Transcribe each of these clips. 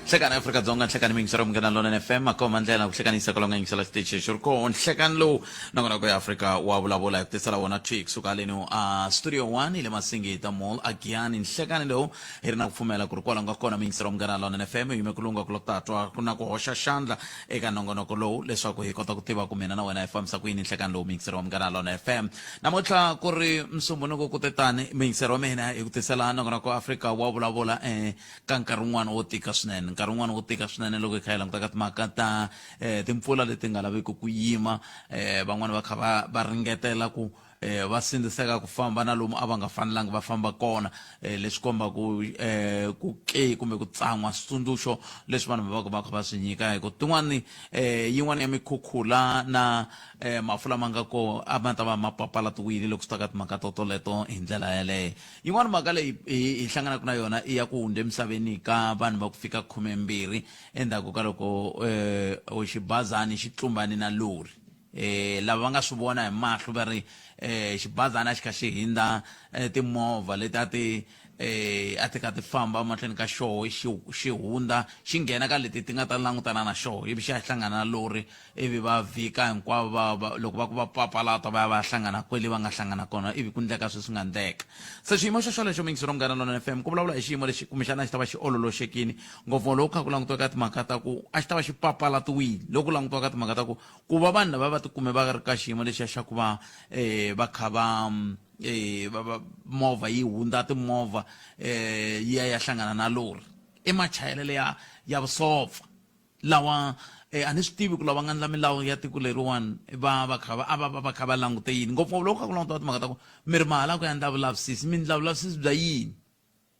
Hlekani Afrika Dzonga hlekani mingisero mngana lona FM akoma ndlela kuhlekanisa kolonga ngisela stage shurko hlekani lo nangona ko Africa wa vulavula kutisela wona tweak sukaleni studio 1 ile Masingita Mall again hlekani lo hirina kufumela kurikola ngakona mingisero mngana lona FM yimekulunga kulotatwa kuna ku hosha xandla eka nongonoko lo leswaku hi kota ku tiva ku mina na wena FM sakwini hlekani lo mingisero mngana lona FM namotla ku ri msumbunuko kutetani mingisero mina hi kutisela nangona ko Africa wa vulavula ka nkarhi wun'wana wo tika swinene nkarhi wun'wana wo tika swinene loko hi kha hi languta ka timhaka ta timpfula leti nga laveki ku yima van'wana va kha va ringetela ku va sindziseka ku famba na lomu a va nga fanelanga va famba kona leswi komba ku kumbe ku tsan'wa switsundzuxo leswi vanhu va kha va swi nyika hi ku tin'wani yin'wana ya mikhukhula na mafu lama nga ko a ma ta va mapapalatiwile loko swi ta ka timhaka toleto hi ndlela yaleyo yin'wana mhaka leyi hi hlanganaka na yona i ya ku hundze emisaveni ka vanhu va ku fika 12 endzhaku ka loko xibazani xi tlumbane na lori lava va nga swi vona hi mahlo va ri xibazana xi kha xi hindza timovha leti a ti kha ti famba mahlweni ka xoho xi hundza xi nghena ka leti ti nga ta langutana na xoho ivi xi ya hlangana na lori ivi va vhika hinkwavo loko va ku va papalata va ya va hlangana kwele va nga hlangana kona ivi ku ndleka sweswi nga ndleka se xiyimo xolexo mingisero mngana lona FM ku vulavula hi xiyimo lexi kumbexana xi ta va xi ololoxekini ngopfu loko kha ku langutiwa ka timhaka ta ku a xi ta va xi papalatiwile loko langutiwa ka timhaka ta ku va vanhu lava va tikume va ri ka xiyimo lexiya xa ku va kha va movha yi hundza timovha yi ya hlangana na lori machayelelo ya vusopfa lawa a ni swi tivi ku lava nga ndla milawu ya tiko leriwani va kha va langute yini ngopfu loko kha ku langutiwa timhaka ta ku mi ri mahala ku ya ndla vulavisisi mi ndla vulavisisi bya yini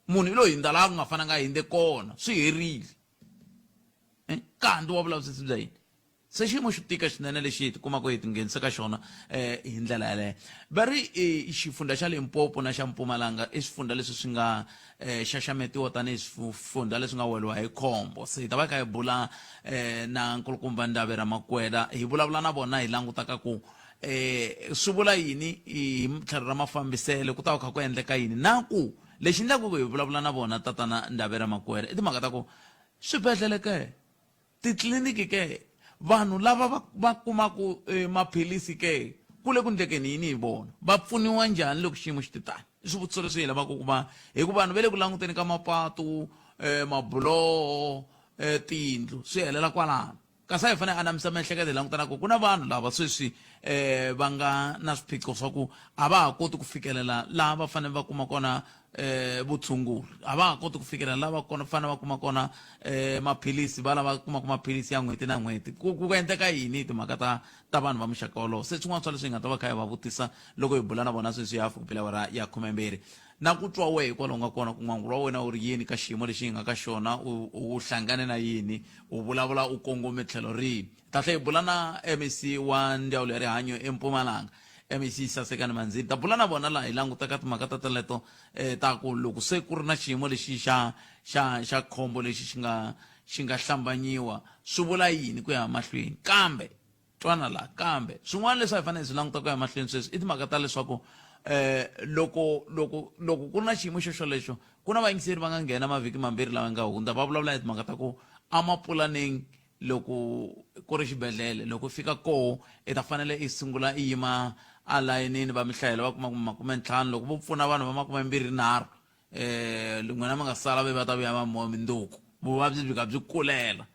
munhu i lo hindza laha ku nga fananga a hindze kona swi herile kandi wa vulavisisi bya yini se xiyimo xo tika swinene lexi hi tikumaka hi tinghenisa ka xona hi ndlela yaleyo va ri xifundza xa Limpopo na xa Mpumalanga i swifundza leswi swi nga xaxametiwa tanihi swifundza leswi nga weriwa hi khombo se hi ta va kha hi bula na nkulukumba Ndhavi Ramakwena hi vulavula na vona hi langutaka ku swi vula yini hi tlhelo ra mafambiselo ku ta va kha ku endleka yini na ku lexi endlaku hi vulavula na vona tatana Ndhavi Ramakwena i timhaka ta ku swibedhlele ke titliliniki ke vanhu lava va kumaku maphilisi ke kule ku ndlekeni yini hi vona va pfuniwa njhani loko xiyimo xi titani i swivutiso leswi hi lavaka ku va hi ku vanhu va le ku languteni ka mapatu mabuloho tiyindlu swi helela kwalano kasi a hi fanele anamisa miehleketo hi langutana ku na vanhu lava sweswi va nga na swiphiqo swa ku a va ha koti ku fikelela laha va fanele va kuma kona vutshunguri a va ha koti ku fikelela lava fanele va kuma kona maphilisi va lava kumaka maphilisi ya n'hweti na n'hweti ku endleka yini timhaka ta vanhu va muxaka wolowo se swin'wana swa leswi hi nga ta va kha hi va vutisa loko hi bula na vona sweswi ya fukupela ya 12 na ku twa wehe kwalaho nga kona ku n'wangu wa wena u ri yini ka xiyimo lexi hi nga ka xona u hlangane na yini u vulavula u kongome tlhelo rihi tahle hi bula na MEC wa ndzawulo ya rihanyo eMpumalanga MEC Sasekani Manzini ta bula na vona laha hi langutaka timhaka ta teleto ta ku loko se ku ri na xiyimo lexi xa khombo lexi xi nga hlambanyiwa swi vula yini ku ya mahlweni kambe twana la kambe swin'wana leswi hi fanele swi languta ku ya mahlweni sweswi i timhaka ta leswaku loko ku ri na xiyimo xolexo ku na vayingiseri va nga nghena mavhiki mambirhi lawa nga hundza va vulavula hi timhaka ta ku amapulaneni loko ku ri xibedhlele loko fika koho i ta fanele i sungula i yima a layinini va mihlayelo va kuma 50 loko vo pfuna vanhu va 23 n'wina mi nga sala va ta vuya va mindzuku vuvabyi byi ka byi kulela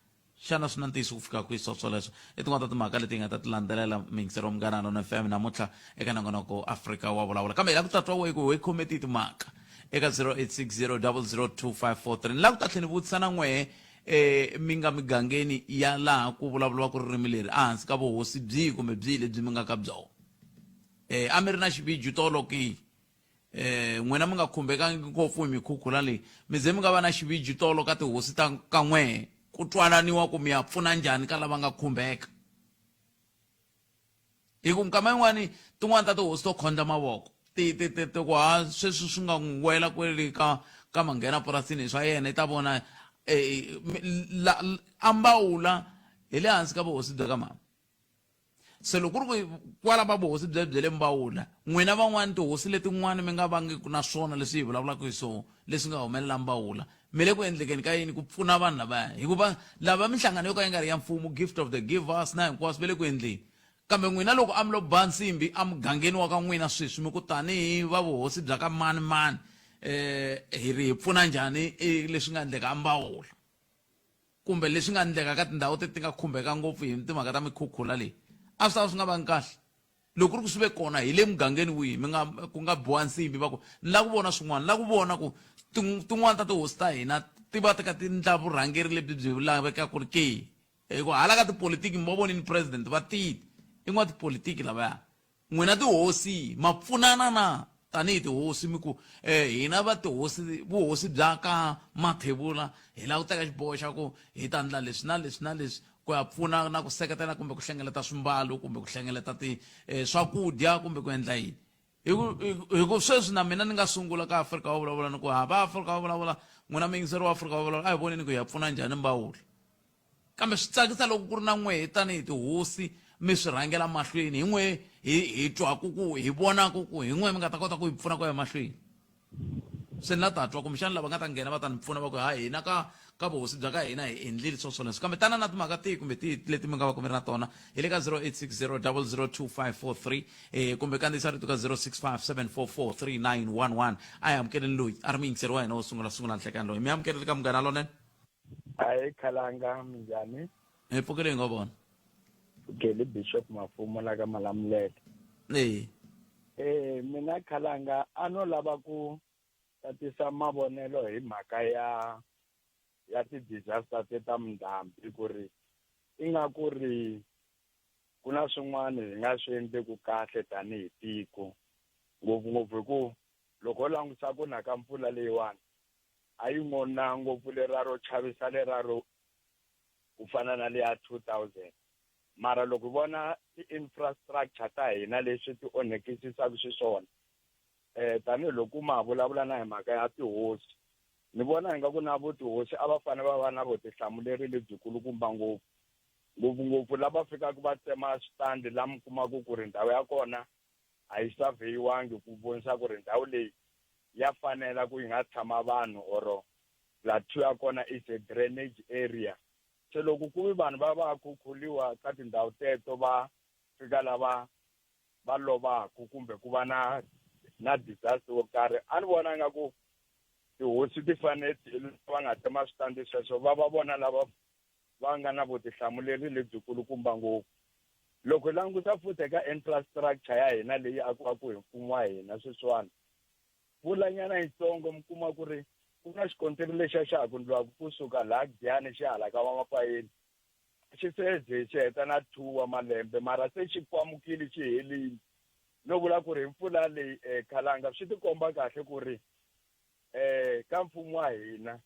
xana swi na ntiyiso ku fika kwihi swoleswo i tin'wana ta timhaka leti hi nga ta ti landzelela mingisero mngana lona FM namuntlha eka nongonoko Africa wa vulavula kambe hi la ku tatwa we khometi timhaka eka 0860 002 543 ni la ku ta tlhela ni vutisa na n'wehe mi nga migangeni ya laha ku vulavuriwa ku ririmi leri ehansi ka vuhosi byihi kumbe byihi lebyi mi nga ka byona a mi ri na xiviju tolo ki n'wina mi nga khumbekangi ngopfu hi mikhukhula leyi mi ze mi nga va na xiviju tolo ka tihosi ta ka n'wehe ku twananiwa ku mi ya pfuna njhani ka lava nga khumbeka hi ku nkama yin'wani tin'wana ta tihosi to khondza mavoko ku sweswi swi nga n'wi wela kwele ka manghena purasini swa yena i ta vona ambawula hi le hansi ka vuhosi bya ka mama se loko ri kwala va vuhosi bya le mbawula n'wina van'wani tihosi letin'wana mi nga vangi na swona leswi hi vulavulaka hi swona leswi nga humelela mbawula mi le ku endlekeni ka yini ku pfuna vanhu lavaya hikuva lava minhlangano yo ka yi nga ri ya mfumo gift of the givers na hinkwaswo va le ku endleni kambe n'wina loko a mi lo ba nsimbi a mugangeni wa ka n'wina sweswi mi ku tanihi va vuhosi bya ka mani hi ri hi pfuna njhani leswi nga endleka a Mbawula kumbe leswi nga endleka ka tindhawu ti nga khumbeka ngopfu hi timhaka ta mikhukhula leyi a swi ta swi nga vangi kahle loko ri ku swi ve kona hi le mugangeni wihi ku nga biwa nsimbi va ku ni la ku vona swin'wana la ku vona ku tin'wana ta tihosi ta hina ti va ti ka ti ndla vurhangeri lebyi byi laveka ku ri ke hi ku hala ka tipolitiki mi va vonini president va tiyile i n'wa tipolitiki lavaya n'wina tihosi ma pfunana na tanihi tihosi mi ku hina va vuhosi bya ka Mathebula hi lava ku teka xiboho xa ku hi ta ndla leswi na leswi na leswi ku ya pfuna na ku seketela kumbe ku hlengeleta swimbalo kumbe ku hlengeleta swakudya kumbe ku endla yini hi ku sweswi na mina ni nga sungula ka Afrika wa vulavula ni ku hava Afrika wa vulavula n'wina muyingiseri wa Afrika wa vulavula a hi voneni ku hi ya pfuna njhani Mbawula kambe swi tsakisa loko ku ri na n'we tanihi tihosi mi swi rhangela mahlweni hi n'we hi twaku ku hi vonaku ku hi n'we mi nga ta kota ku hi pfuna ku ya mahlweni se ni la ta twa kumbexana lava nga ta nghena va ta ni pfuna va ku ha hina ka vuhosi bya ka hina hi endlile swoswoleswo kambe tana na timhaka tihi kumbe tihi leti mi nga va ku mi ri na tona hi le ka 0860002543 kumbe kandziyisa rito ka 0657443911 a hi amukeleni loyi a ri muyingiseri wa hina wo sungula nhlekani loyi mi amukeleli ka munghana lonene hayi Khalanga minjhani hi pfukile hi nga vona Geli Bishop Mafumo la ka Malamulele mina Khalanga ano lava ku tatisa mavonelo hi mhaka ya ti-disaster ta mindhambi ku ri ingaku ri ku na swin'wana hi nga swi endleku kahle tanihi tiko ngopfungopfu hi ku loko langutisa ku na ka mpfula leyiwani a yi ngona ngopfu lera ro chavisa lera ro ku fana na leya 2000 mara loko vona ti-infrastructure ta hina leswi ti onhekisisaka xiswona tanihiloko ma vulavula na hi mhaka ya tihosi ni vona ingaku na vo tihosi a va fanele va va na vutihlamuleri lebyikulukumba ngopfungopfu lava fikaka va tsema switandi la mi kumaka ku ri ndhawu ya kona a yi savheyiwangi ku vonisa ku ri ndhawu leyi ya fanela ku yi nga tshama vanhu or plateau ya kona is a drainage area se loko ku vi vanhu va khukhuliwa ka tindhawu teto va fika lava va lovaku kumbe ku va na disaster wo karhi a ni vona ngaku tihosi ti fanele va nga tema switandi sweswo va vona lava va nga na vutihlamuleri lebyikulukumba ngopfu loko hi languta futhi eka infrastructure ya hina leyi akiwaku hi mfumo wa hina sweswiwani pfulanyana yitsongo mi kuma ku ri ku na xikontiri lexiya xa ha ku ndliwaku kusuka laha Giyani xi hala ka Vamapayeni xi seze xi heta na 2 wa malembe mara se xi kwamukile xi helini no vula ku ri mpfula leyi Khalanga swi tikomba kahle ku ri ka mfumo wa hina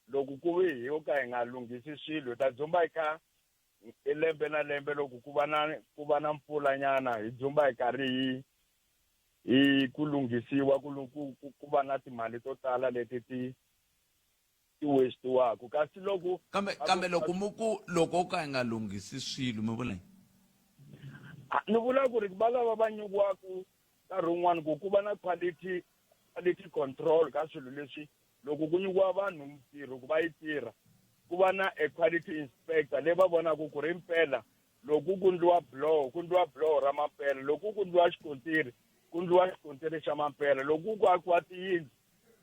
loko ku vi hi ka hi nga lunghisi swilo ta dzumba eka lembe na lembe loko ku va na mpfula nyana hi dzumba hi karhi hi ku lunghisiwa ku va na timali to tala leti ti wastiwaku kasi loko kambe loko ka hi nga lunghisi swilo mi vula ni vula ku ri va lava va nyikiwaku nkarhi wun'wani ku va na quality control ka swilo leswi loko ku nyikiwa vanhu mintirho ku va yi tirha ku va na a quality inspector leyi va vonaka ku ri mpela loko ku ndliwa blow ra mampela loko ku ndliwa xikontiri ku ndliwa xikontiri xa mampela loko ku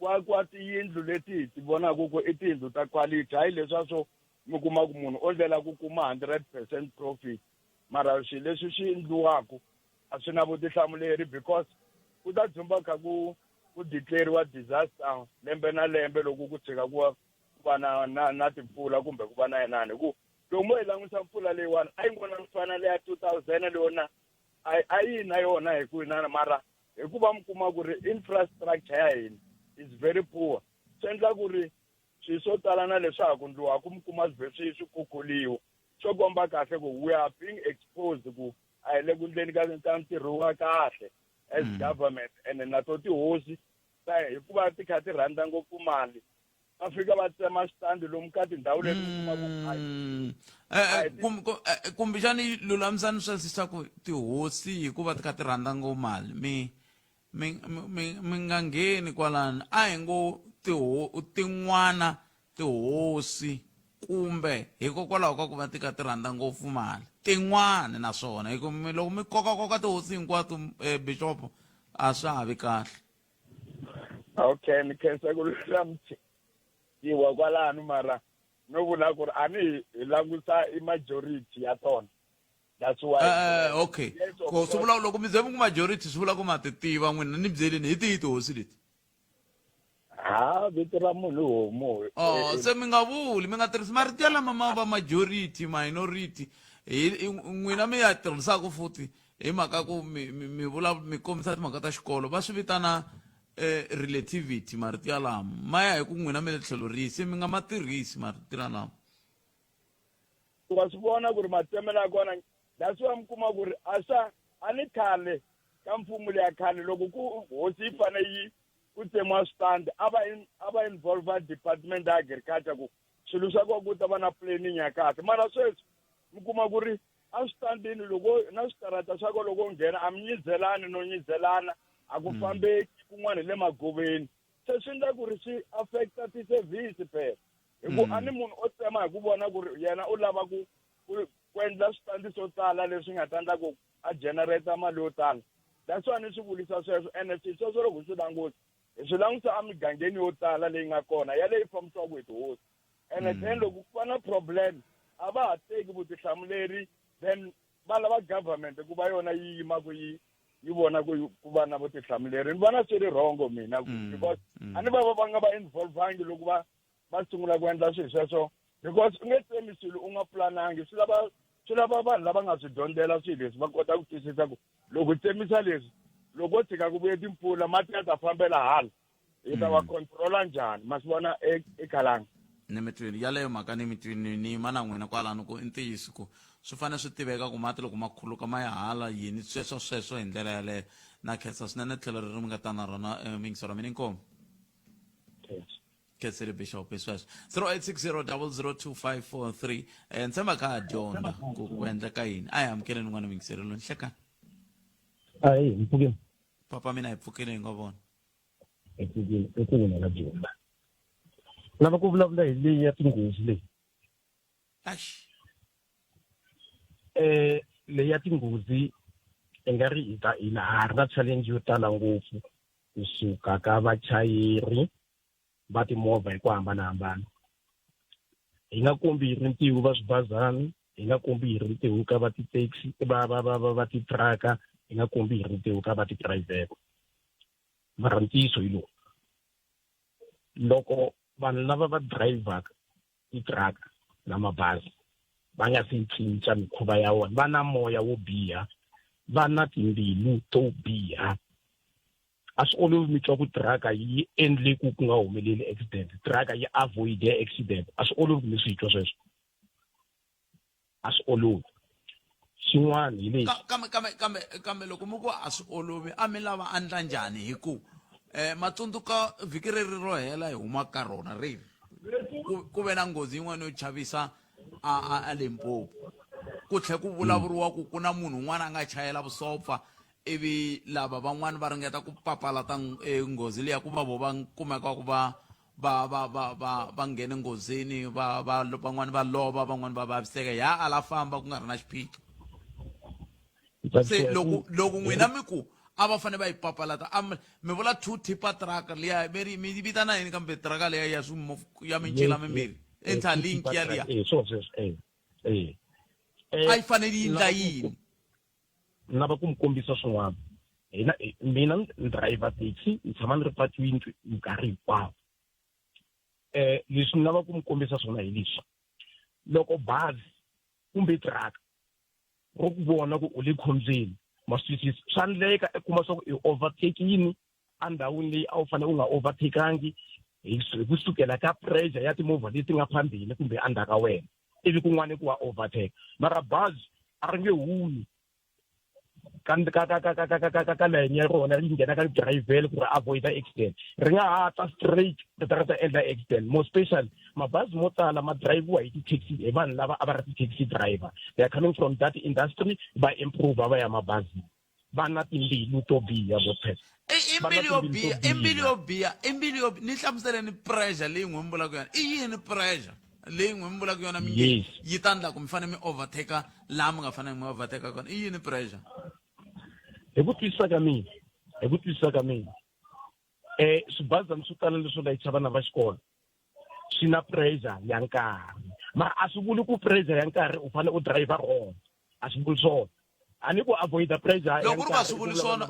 akiwa tiyindlu leti hi ti vonaka ku i tiyindlu ta quality hayi leswa swo mi kuma ku munhu o ndlela ku kuma 100% profit mara swilo leswi swi endliwaku a swi na vutihlamuleri because ku ta dzumba kha ku declare-iwa disaster lembe na lembe loko ku tshika ku va na timpfula kumbe ku va na inani ku loko mo hi langutisa mpfula leyiwani a yi ngona mfana leya 2000 leyona a yi na yona hi ku inana mara hikuva mi kuma ku ri infrastructure ya hina is very poor swi endla ku ri swilo swo tala na leswaku ndliwaku mi kuma swi khukhuliwa swo komba kahle ku we are being exposed ku a hi le ku ndleni ka ntirho wa kahle as government and na to tihosi hikuva ti kha ti rhandza ngopfu mali va fika va tsema switandi lomu ka tindhawu leti kumbexani lulamisani sweswo ku tihosi hikuva ti kha ti rhandza ngopfu mali mi nga ngheni kwalani a hi ngo tin'wana tihosi kumbe hikokwalaho ka ku va ti ka ti rhandza ngopfu mali tin'wana naswona loko mi koka tihosi hinkwato bishop a swa ha vi kahle. Okay, ni khensa ku hlamusetiwa kwalano mara no vula ku ri a ni hi langusa i majority ya tona. That's why. Okay. Ko swi vula loko mi ze ku majority swi vula ku ma ti tiva n'wina ni byeleni hi tihi tihosi leti. Vito ra munhu homu. Se mi nga vuli mi nga tirhisi marito ya lama ma va majority minority n'wina mi ya tirhisaka futhi hi mhaka ku mi vula mi kombisa timhaka ta xikolo va swi vitana relativity marito ya lama ma ya hi ku n'wina mi le tlhelo rihi se mi nga ma tirhisi marito ya lama. Wa swi vona ku ri matsemelo ya kona that's why mi kuma ku ri a ni khale ka mfumo leya khale loko ku hosi yi fane yi ku tsemiwa stand a va involve department ya agriculture ku swilo swa kona ku ta va na planning ya kahle mara sweswi mi kuma ku ri a switandini loko na switarata swa kona loko nghena a mi nyizelani no nyizelana a ku fambeki kun'wana hi le magoveni se swi endla ku ri swi affecta ti-service phela hi ku a ni munhu o tsema hi ku vona ku ri yena u lava ku endla switandi swo tala leswi nga ta endla ku a generate mali yo tala that's why ni swi vulisa sweswo ene sweswo loko swi languta hi swi langusa emigangeni yo tala leyi nga kona ya leyi fambisiwaka hi tihosi ene then loko ku va na problem a va ha teki vutihlamuleri then va lava government ku va yona yi yima ku yi vona ku va na vutihlamuleri ni vona swi ri wrong mina because a ni va nga va involvangi loko va sungula ku endla swilo sweswo because u nge tsemi swilo u nga pulanangi swi lava vanhu lava nga swi dyondzela swilo leswi va kota ku twisisa ku loko tsemisa leswi loko o tshika ku vuye timpfula mati ya ta fambela hala hi ta va controla njhani ma swi vona ekhalanga. Ni mitwini yaleyo mhaka ni mitwini ni yima na n'wina kwalano ku i ntiyiso ku swi fanele swi tiveka ku mati loko ma khuluka ma ya hala yini sweswo hi ndlela yaleyo na khensa swinene tlhelo leri mi nga ta na rona mingiso ra mina inkomo khensile bishop hi sweswo 0860002543 ntshemba kha ha dyondza ku endleka yini a hi amukeleni n'wana mingiseri lo nhlekani mpfukeni papa mina hi pfukile hi nga vona mpfukeni la dyondza lava ku vulavula hi leyi ya tinghozi leyi leyi ya tinghozi i nga ri hina ha ri na challenge yo tala ngopfu kusuka ka vachayeri va timovha hi ku hambanahambana hi nga kombi hi rintiwo va swibazana hi nga kombi hi rintiwo ka va ti-taxi va titraka hi nga kombi hi rintiwo ka va tidirayivhela mara ntiyiso hi lowu loko vanhu lava va dirayivhaka titiraka na mabazi va nga si cinca mikhuva ya vona va na moya wo biha va na timbilu to biha a swi olovi mi twa ku tiraka yi endle ku nga humeleli accident tiraka yi avoid accident a swi olovi mi swi twa sweswo a swi olovi xin'wana hi lexi kambe loko mi ku a swi olovi a mi lava a ndla njhani hi ku matsundzuka vhiki reri ro hela hi huma ka rona reri ku ve na nghozi yin'wana yo chavisa a Limpopo ku tlhe ku vulavuriwa ku na munhu un'wana a nga chayela vusopfa ivi lava van'wani va ringeta ku papalata nghozi liya ku va vo va kumeka ku va nghene nghozini van'wani va lova van'wani va vaviseka ya ala famba ku nga ri na xiphiqo se loko n'wina mi ku a va fane va yi papalata mi vula two tipper truck liya mi vitana yini kambe truck liya ya mincila mimbirhi interlink ya liya a yi fanele yi ndla yini ni lava ku mi kombisa swin'wana mina ni driver taxi ni tshama ni ri patwini nkarhi hinkwawo leswi ni lava ku mi kombisa swona hi leswi loko bazi kumbe tiraka ro ku vona ku u le khombyeni ma swi twisisa swa endleka i kuma swa ku i overtakini endhawini leyi a wu fanele u nga overtakangi hi kusukela ka pressure ya timovha leti nga phambili kumbe endzhaku ka wena ivi kun'wana ku wa overtake mara bazi a ri nge humi ka layeni ya rona ri nghena ka dirayivhele ku ri avoid accident ri nga ha ta straight ri ta endla accident more special mabazi mo tala ma driviwa hi ti-taxi hi vanhu lava a va ri ti-taxi driver they are coming from that industry va improve va ya mabazi va na timbilu to biha vo phela imbili yo ni hlamuseleni pressure leyi n'wi mbulaka yona i yini pressure leyi n'wi mbulaka yona mi Yes. yi ta ndla ku mi fanele mi overtake laha mi nga fanele mi overtake kona i yini pressure hi ku twisisa ka mina swibazana swo tala leswo layicha vana va xikolo swi na pressure ya nkarhi mara a swi vuli ku pressure ya nkarhi u fanele u driver wrong a swi vuli swona a ni ku avoida pressure ya loko ku nga nkarhi swi vuli swona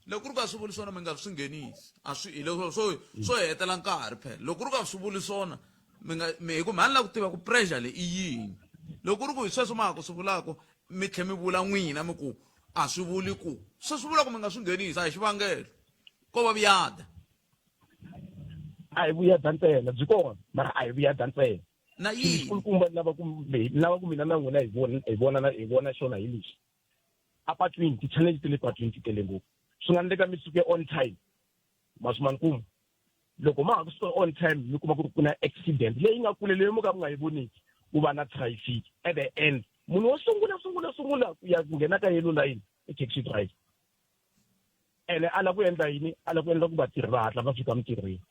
loko ku nga swi vuli swona mi nga swi nghenisi a swi hi leswo swo hetela nkarhi phela loko ku nga swi vuli swona hi ku mhani la ku tiva ku pressure leyi i yini loko ku ri ku hi sweswo ma ha ku swi vulaka mi tlhe mi vula n'wina mi ku a swi vuli ku swi vula ku mi nga swi nghenisi a hi xivangelo ko va vuyada a hi vuyada ntsena byi kona mara a hi vuyada ntsena na yini kulukumba lava ku mina na n'wina hi vona xona hi lexi apatwini ti-challenge ti le patwini ti tele ngopfu swi nga endleka mi suke on time masumanikuma loko ma ha ku suka on time mi kuma ku ri ku na accident leyi nga kule leyi mo ka mi nga yi voniki ku va na traffic at the end munhu wo sungula ku ya nghena ka yellow line i taxi driver ene ala ku endla yini ala ku endla ku vatirhi va hatla va fika mintirhweni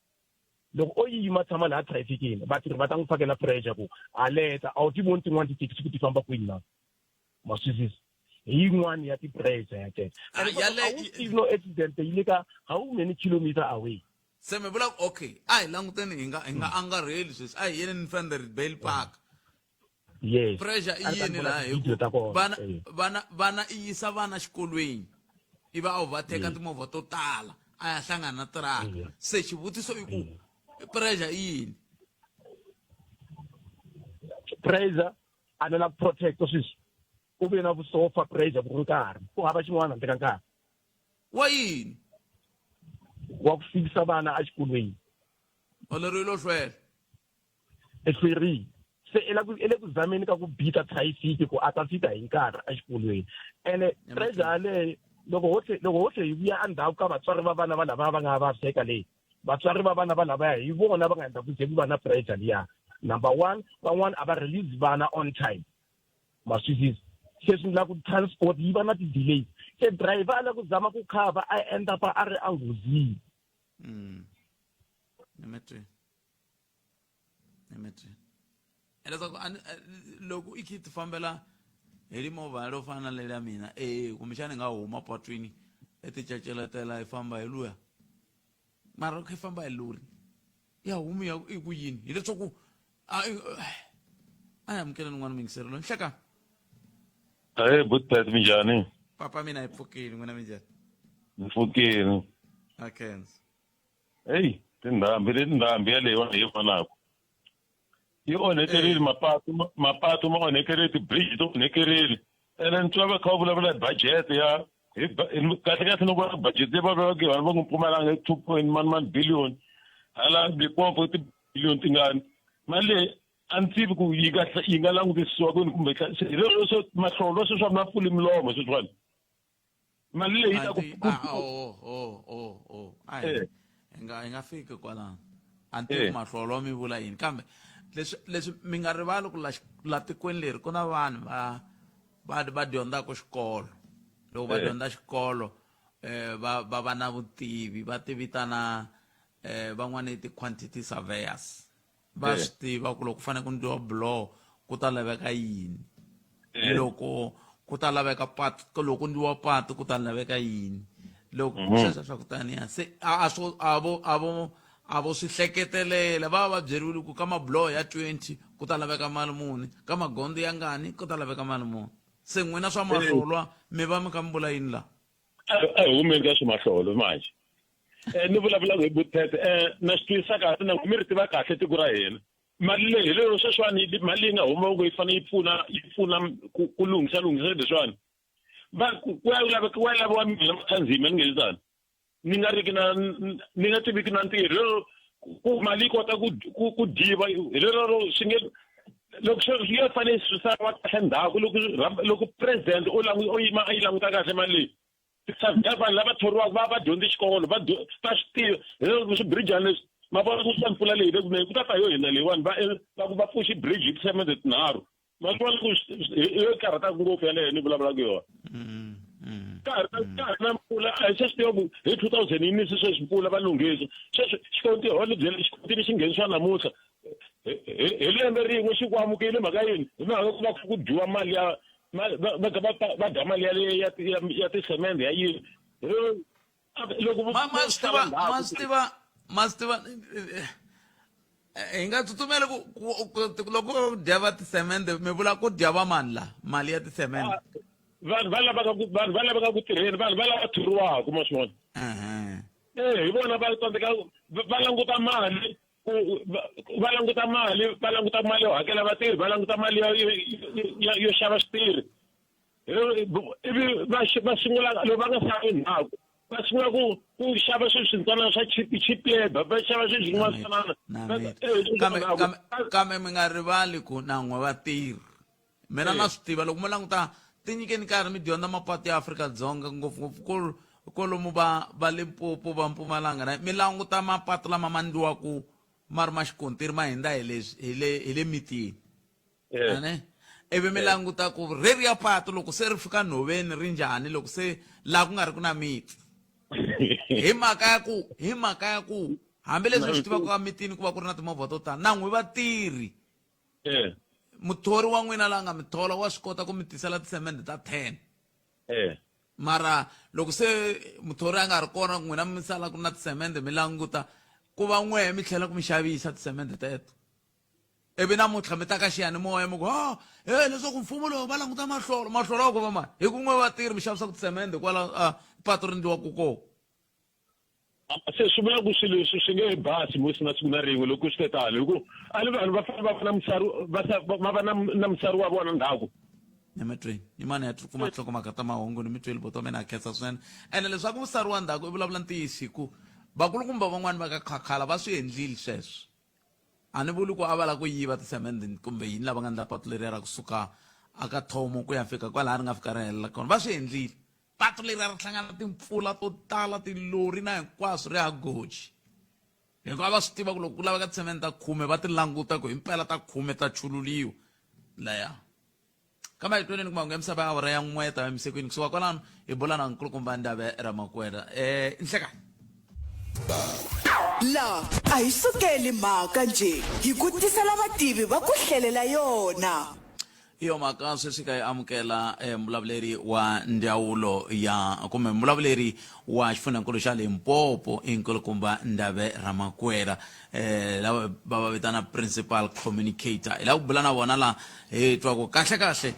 loko o yima tshama laha trafikini vatirhi va ta n'wi fakela pressure ku a leta a wu ti voni tin'wana tithekisi ku ti famba kwini na ma swisisa hi yin'wana ya ti-pressure ya tete no accident yi le ka how many kilometer away se mi vula okay a hi languteni hi nga angarheli sweswi a hi yeni Vanderbijl Park yes pressure i yini laha hi ku vana i yisa vana xikolweni i va overtake timovha to tala a ya hlangana na tiraka se xivutiso i ku pressure i yini pressure a na protect sweswi ku ve na vusofa pressure ku ri nkarhi ku hava xin'wana handle ka nkarhi wa yini wa ku fikisa vana exikolweni olerilo hlwela ehlwerile se i le ku zameni ka ku bita traffic ku a ta fika hi nkarhi exikolweni ene pressure yaleyo loko ho tlhe hi vuya endzhaku ka vatswari va vana va lavaya va nga vaviseka leyi vatswari va vana va lavaya hi vona va nga endla ku ze ku va na pressure liya number one van'wana a va release vana on time ma swisisa se swi endla ku transport yi va na ti-delay se driver a la ku zama ku cover a end up a ri enghozini leswaku loko i khi ti fambela hi limovha lo fana na leyi ya mina kumbexani nga huma patwini ti ceceletela i famba hi luya mara kha i famba hi lori ya humi ya i ku yini hileswaku a hi amukela n'wana mingisirelo nhleka butet minjhani papa mina hi pfukile n'wina minjhani ni pfukile akenza tindhambi yaleyiwani hi fanaka yi onhekerile mapatu ma onhekerile ti-bridge to onhekerile ene ni twa va kha va vulavula hi budget ya kahle no vona budget ya vanhu va n'wi pfumalanga 2.1 billion hala bikompo ti-billion tingani mali leyi a ni tivi ku yi nga langutisiwa kwini kumbe leswo mahlolo sweswi swa na pfuli milomo sweswiwani mali leyi ta ku hi nga fiki kwalano a ni tivi mahlolo mi vula yini kambe leswi mi nga rivali ku la tikweni leri ku na vanhu va dyondzaka xikolo loko va dyondza xikolo va va na vutivi va ti vitana van'wana i ti-quantity surveyors va swi tiva ku loko ku fanele ku ndliwa blow ku ta laveka yini loko ku ta laveka patu loko ku ndliwa patu ku ta laveka yini loko sweswo swa ku taniya se a vo swi hleketelela va va byeriwile ku ka mablow ya 20 ku ta laveka mali muni ka magondo ya ngani ku ta laveka mali muni se n'wina swa mahlolwa mi va mi kha mi vula yini laha a hi humeni ka swimahlolo manje ni vulavula hi butete na swi twisisa kahle na mi ri tiva kahle tiko ra hina mali leyi hi lero sweswiwani mali leyi nga huma ku yi fanele yi pfuna ku lunghisa leswiwani ku ya laviwa mina mathanzima ni nge zani ni nga tiviki na ntirho ku mali yi kota ku diva hi lero swi nge loko swi ya fanele swi sariwa kahle ndhaku loko president o yima a yi languta kahle mali leyi vanhu lava thoriwaka va dyondzi xikolo va swi tiva hi lero swibrijani leswi ma vona ku swa mpfula leyi lekunene ku ta ta yo hina leyiwani va pfuxa bridge hi tisemende tinharhu ma swi vona ku yo karhataka ngopfu yaleyo ni vulavulaka yona karhi na mpfula a hi se swi tiva ku hi 2000 yi nisi sweswi mpfula va lunghisa sweswi xikontini xi nghenisiwa namuntlha hi lembe rin'we xi ku amukile mhaka yini hi mhaka ku va ku dyiwa mali ya va dya mali ya tisemende ya yini loko mastiva hi nga tsutsumeli loko dya va tisemende mi vula ku dya va mani la mali ya tisemende vanhu va lavaka ku tirheni vanhu va lava thoriwaka ma swivona hi vona va tsandzeka va languta mali va languta mali yo hakela vatirhi va languta mali yo xava switirhi ivi va sungula loko va nga savi nhaku va sungula ku xava swilo swintsanana swa cheap labor va xava swilo swin'wana kambe mi nga rivali ku nan'we vatirhi mina na swi tiva loko mo languta tinyikeni nkarhi mi dyondza mapatu ya Afrika-Dzonga ngopfungopfu kolomu va Limpopo va Mpumalanga mi languta mapatu lama ma ndliwaku ma ri ma xikontiri ma hindza hi le mitini ane ivi mi languta ku reri ya patu loko se ri fika nhoveni ri njhani loko se laha ku nga ri ku na miti hi mhaka ya ku hambileswi swi tivaka ka mitini ku va ku ri na timovha to tala nan'we vatirhi muthori wa n'wina laha nga mi thola wa swi kota ku mi tisela tisemende ta 10 mara loko se muthori a nga ri kona n'wina mi sala ku na tisemende mi languta ku va n'wehe mi tlhela ku mi xavisa tisemende teto ivi namuntlha mi ta ka xiyanimoya mi ku leswaku mfumo lowu va languta mahlolo wa ku va mani hi ku n'we vatirhi mi xavisaka tisemende kwala patu ri ndliwaku kona se swi vula ku swilo leswi swi nge basi mo sina siku na rin'we loko swi te talo hi ku ali vanhu va fane va va na misari wa vona ndhaku ni mitweni ni mani ya kuma nhlokomhaka ta mahungu ni mitweni boto mina khetsa swinene ene leswaku misari wa ndhaku i vulavula ntiyiso hi ku vakulukumba van'wani va ka khakhala va swi endlile sweswo a ni vuli ku a va lava ku yiva tisemende kumbe yini lava nga ndla patu leriya ra kusuka aka thomo ku ya fika kwalaha ri nga fika ri helela kona va swi endlile patu leriya ri hlangana timpfula to tala tilori na hinkwaswo ri ya goji hikuva va swi tiva ku loko ku laveka tisemende ta 10 va ti languta ku himpela ta 10 ta chululiwa laya kambe hi tweneni kuma nge misava ya awara ya n'we ta emisekweni kusuka kwalano hi bula na nkulukumba Ndhabe Ramakwena nhlekani la a hi sukeli mhaka nje hi ku tisela vativi va ku hlelela yona iyo mhaka sweswi ka hi amukela mulavuleri wa ndzawulo ya kumbe mulavuleri wa xifunenkhulu xa Limpopo i nkulukumba Ndhabe Ramakwena lava va vitana principal communicator hi lava ku bula na vona laha hi twaku kahle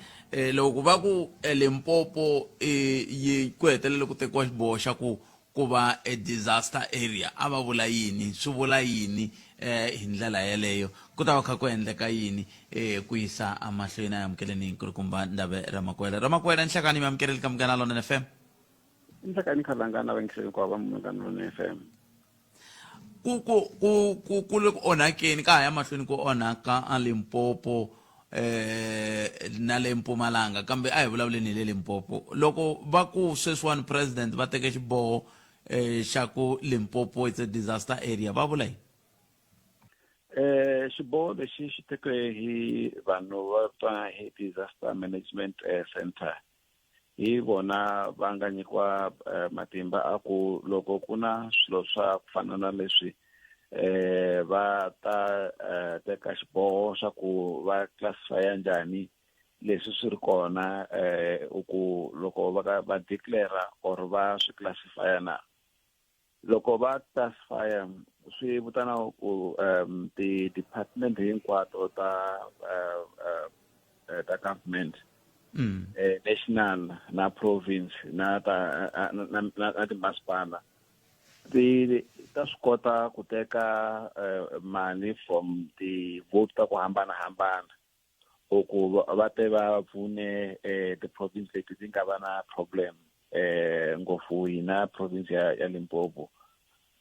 loko va ku Limpopo yi ku hetelele ku tekiwa xiboho xa ku va a disaster area a va vula yini swi vula yini hi ndlela yeleyo ku ta va kha ku endleka yini ku yisa amahlweni a amukeleni nkulukumba Ndhabe Ramakwena nhlekani mi amukeleli ka Munghana Lonene FM nhlekani khalangana va ngihleli kwa va Munghana Lonene FM ku le ku onhakeni ka ha ya mahlweni ku onhaka a Limpopo na le Mpumalanga kambe a hi vulavuleni hi le Limpopo loko va ku sweswiwani president va teke xiboho xa ku Limpopo it's a disaster area va vula yini xiboho lexi xi tekiwe hi vanhu va twa hi disaster management center hi vona va nga nyikiwa matimba a ku loko ku na swilo swa ku fana na leswi va ta teka xiboho xa ku va classify njhani leswi swi ri kona ku loko va declare or va swi classify na loko va classify swi vitana ku ti-department hinkwato ta government national na province na timasipala ta swi kota ku teka mali from ti-vote ta ku hambanahambana ku va te va pfune ti-province leti ti nga va na problem ngopfu hina province ya Limpopo.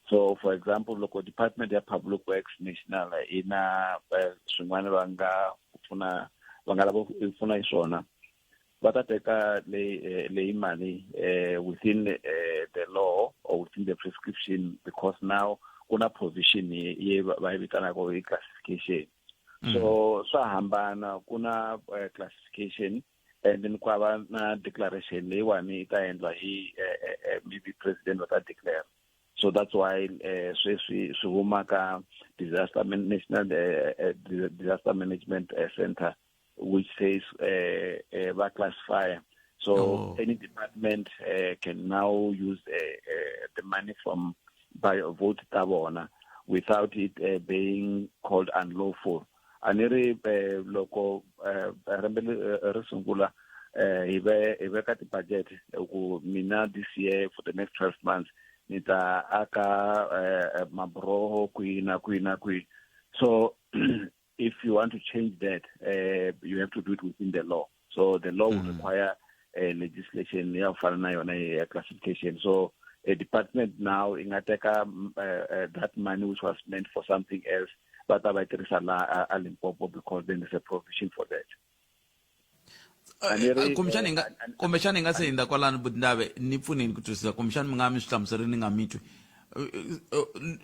So for example loko department ya public works national ina swin'wana va nga lava ku pfuna hi swona va ta teka leyi mali within the law or within the prescription because now kuna provision ye va vitanaka hi classification so swa hambana kuna classification and then kwaba na declaration leyiwani ta endla hi maybe president wata declare. So that's why swi huma ka national disaster management center, which says classifier. So any department can now use the money from by vote tabona without it being called unlawful. Anere local resungula ibe ka budget ku mina this year for the next 12 months nita aka mabroho kui. So if you want to change that, you have to do it within the law. So the law will require legislation classification. So a department now in Ateka that money which was meant for something else, but because then there's a provision for that. Kumbexani nga se inda kwalani Budindave ni pfuneni ku twisisa kumbexani mi nga mi swi hlamuserini nga mitwi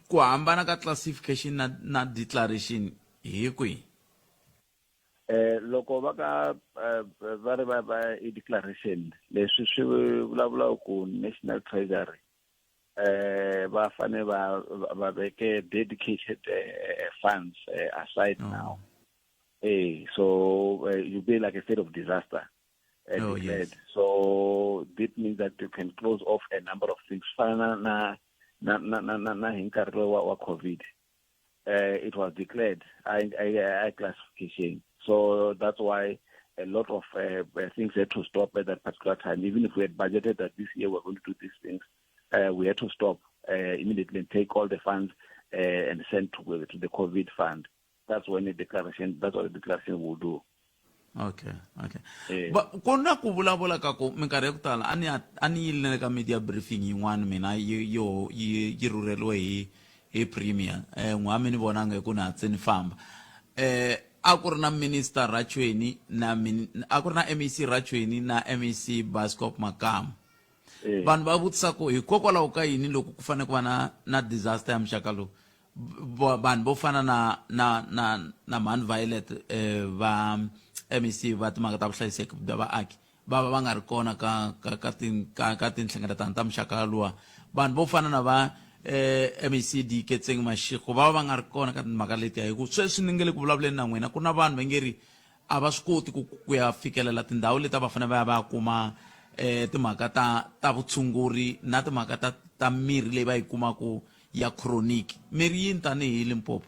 ku hambana ka classification na declaration hi kwihi? Loko va ri va i declaration leswi swi vulavula ku National Treasury va fane va veke dedicated funds aside now. So you be like a state of disaster declared. Yes. So this means that you can close off a number of things. Na hinkarlo wa COVID. It was declared a classification. So that's why a lot of things had to stop at that particular time. Even if we had budgeted that this year we're going to do these things, we had to stop immediately and take all the funds and send to the COVID fund. That's what the declaration will do. Okay. But kona ku vulavula ka ku minkarhi ku tala ani yile ka media briefing yin'wana mina yi rhurheriwe hi premier n'wami ni vonanga ku na tseni famba a ku ri na minister Rachweni a ku ri na MEC Rachweni na MEC Bascop Makama. Vanhu va vutisa ku hikokwalaho ka yini loko ku fanele ku va na disaster ya muxaka lowu vanhu vo fana na Man Violet va MEC va timhaka ta vuhlayiseki bya vaaki va nga ri kona ka tinhlengeletano ta muxaka luwa. Vanhu vo fana na va MEC Diketseng Mashego va nga ri kona ka timhaka letiya hi ku sweswi ni nge le ku vulavuleni na n'wina ku na vanhu va nge ri a va swi koti ku ya fikelela tindhawu leti va fanele va ya kuma timhaka ta vutshunguri na timhaka ta mirhi leyi va yi kumaka ya chronic. Mirhi yini tanihi Limpopo?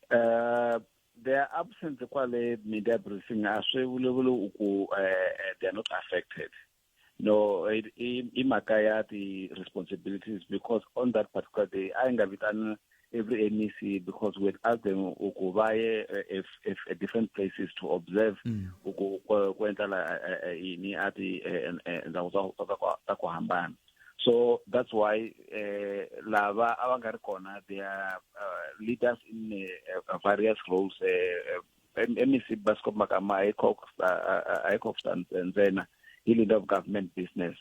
They are absent kwale media briefing as they are not affected. No, imakaya the responsibilities because on that particular day I ain't every MEC because we ask them if different places to observe so that's why lava awangarikona they are leaders in various roles. MEC Bascop Makama and then he leader of government business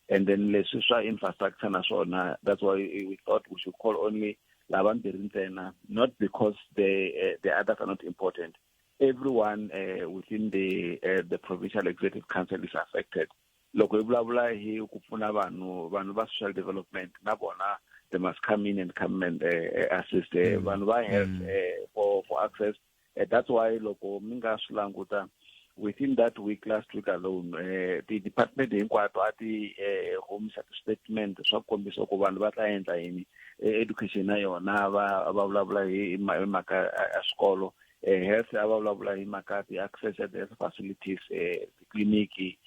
and then Lesusha infrastructure and so on. That's why we thought we should call only Laban Berintena, not because the others are not important. Everyone within the provincial executive council is affected. Loko blah he ukufuna vanhu va social development nabona they must come in and assist vanhu va health for access. That's why loko minga swilanguta within that week last week alone the department hinkwato ati home statement swa kombisa ku vanhu va ta endla yini education na yona va vulavula hi mhaka ya swikolo health va vulavula hi mhaka ti access at the facilities clinic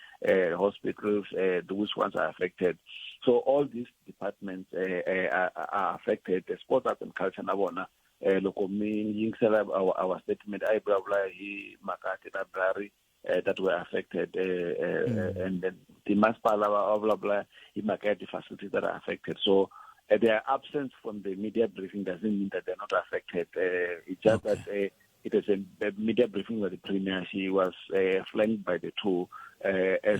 hospitals which ones are affected. So all these departments are affected. The sports, arts and culture na bona loko mi yingisela our statement I vulavula hi makati library that were affected and then the masipala vulavula hi mhaka the facilities that are affected. So their absence from the media briefing doesn't mean that they're not affected. It's just that it is a media briefing with the premier. She was flanked by the two as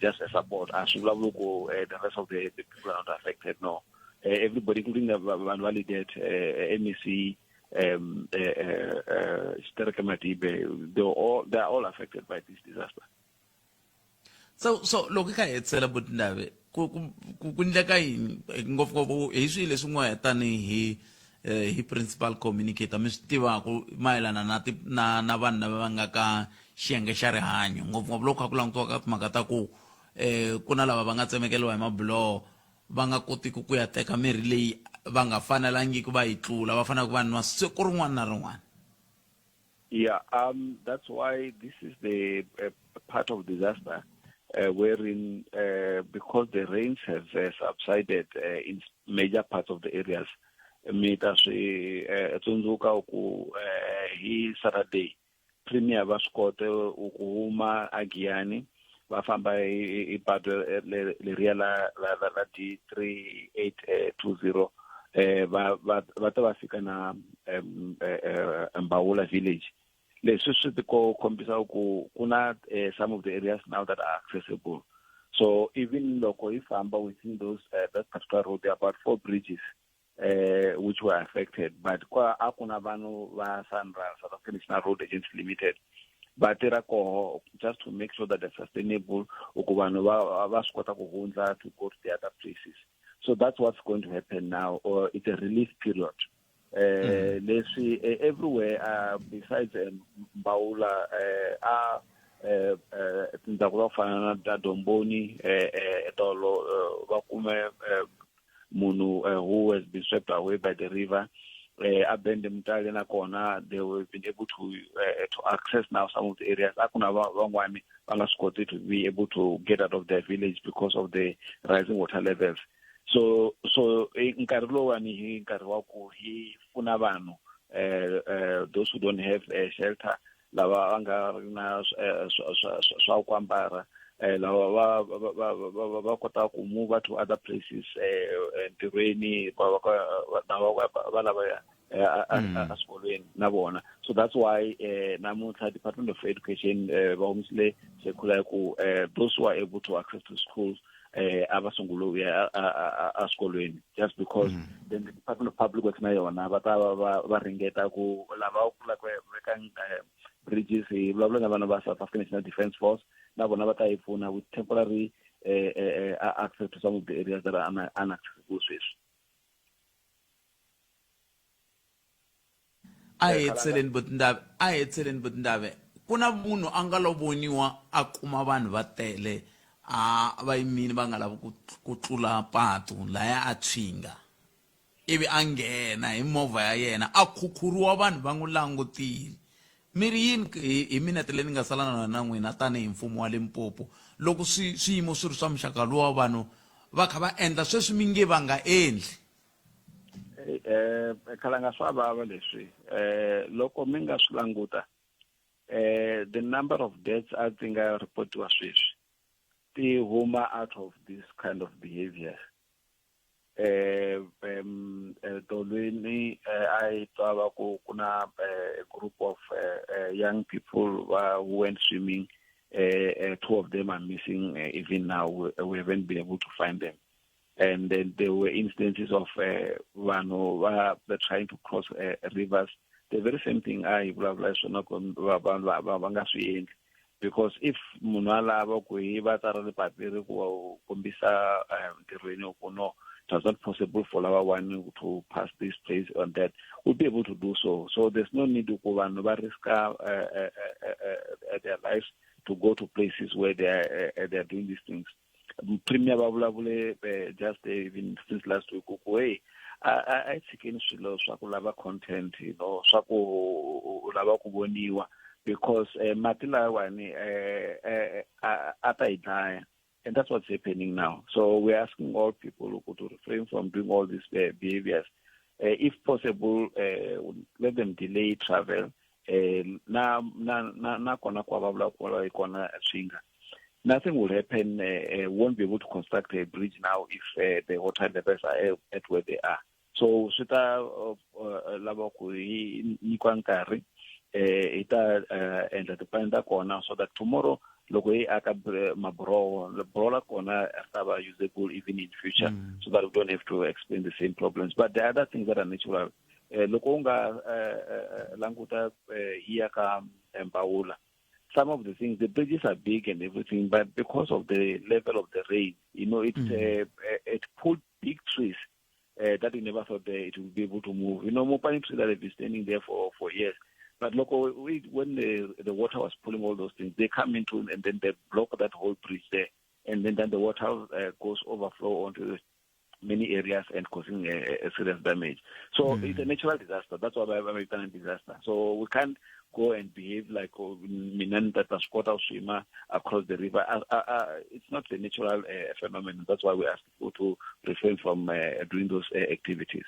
just a support. As the rest of the people are not affected. No, everybody, including the validate MEC Sterke Madibe, they are all affected by this disaster. So loko ka hetsela Butindave ku ndleka yini ngopfungopfu hi swilo leswi n'wi tanihi hi principal communicator mi swi tivaka mayelana na vanhu lava va nga ka xiyenge xa rihanyo ngopfungopfu loko kha ku langutiwa ka timhaka ta ku ku na lava va nga tsemekeliwa hi mabuloho va nga kotiki ku ya teka mirhi leyi va nga fanelangiki va yi tlula va fanele ku va nwa siku rin'wana na rin'wana. Yeah, that's why this is the part of disaster wherein because the rains have subsided in major parts of the areas, mita swi tsundzuka ku hi Saturday premier va swi kote ku huma Agiyani va famba hi patu leriya la D3820 va ta va fika na Mbawula village. Leswi swi kombisa ku kuna some of the areas now that are accessible. So even loko if famba within those that particular road, there are about 4 bridges which were affected, but kwa akuna vanhu va SANRAL, South African National Road Agency Limited, but just to make sure that they're sustainable, ukubanu va skota ku hundza to go to the other places. So that's what's going to happen now, or it's a relief period. Let's see, everywhere besides Mbawula tindzaku fana na Domboni Etolo vakume munhu who has been swept away by the river. Abende Mtali na kona, they have been able to access now some of the areas. Akuna vangwani vangasikote to be able to get out of their village because of the rising water levels. So nkarhi lowani hi nkarhi wa ku hi pfuna vanhu those who don't have shelter, lava va nga na swa ku ambala, lava va kota ku move to other places ntirhweni va lava askolweni na vona. So that's why namuntlha Department of Education va humisile circular ku those who are able to access to schools abasunguluya askolweni, just because then the Department of Public Works na yona va ringeta ku lava ku veka bridges hi vulavula na vana va South African National Defence Force na vona va ta hi pfuna with temporary access to some of the areas that are unaccessible space. A hetseleni Butindave kuna munhu a nga lo voniwa a kuma vanhu va tele va yimini va nga lavi ku tlula patu laya a tshinga ivi a nghena hi movha ya yena a khukhuriwa vanhu va n'wi langutile. Mi ri yini hi minete leyi ni nga salana na n'wina tanihi mfumo wa Limpopo loko swiyimo swi ri swa muxaka lowu wa vanhu va kha va endla sweswi mi nge va nga endli? Khalanga swa vava leswi loko mi nga swi languta the number of deaths I think I reportiwa sweswi ti huma out of this kind of behavior. Tolweni I thought kuna a group of young people who went swimming. 2 of them are missing even now. We haven't been able to find them. And then there were instances of they're trying to cross rivers. The very same thing because if munala it was not possible for our one to pass this place on that, we'll be able to do so. So there's no need to go and risk their lives to go to places where they are doing these things. Premier Babulabule just even since last week, I think Swakulava content, Swakulava Kuboniwa, because Matila Wani Ataitaya. And that's what's happening now. So we're asking all people to refrain from doing all these behaviors. If possible, let them delay travel. Nothing will happen. Won't be able to construct a bridge now if the water levels are at where they are. So Sita Labakuri Nikwankari ita and the Panda corner so that tomorrow Logoi Mabrola corner are usable even in future so that we don't have to explain the same problems. But the other things that are natural, loko u nga languta here ka Mbawula, some of the things, the bridges are big and everything, but because of the level of the rain, it pulled big trees that we never thought it would be able to move. Mopani trees that have been standing there for years. But look, when the water was pulling all those things, they come into and then they block that whole bridge there, and then the water goes overflow onto many areas and causing a serious damage. So it's a natural disaster. That's why I'm a disaster. So we can't go and behave like Minan that was caught out swimmer across the river. It's not a natural phenomenon. That's why we ask people to refrain from doing those activities.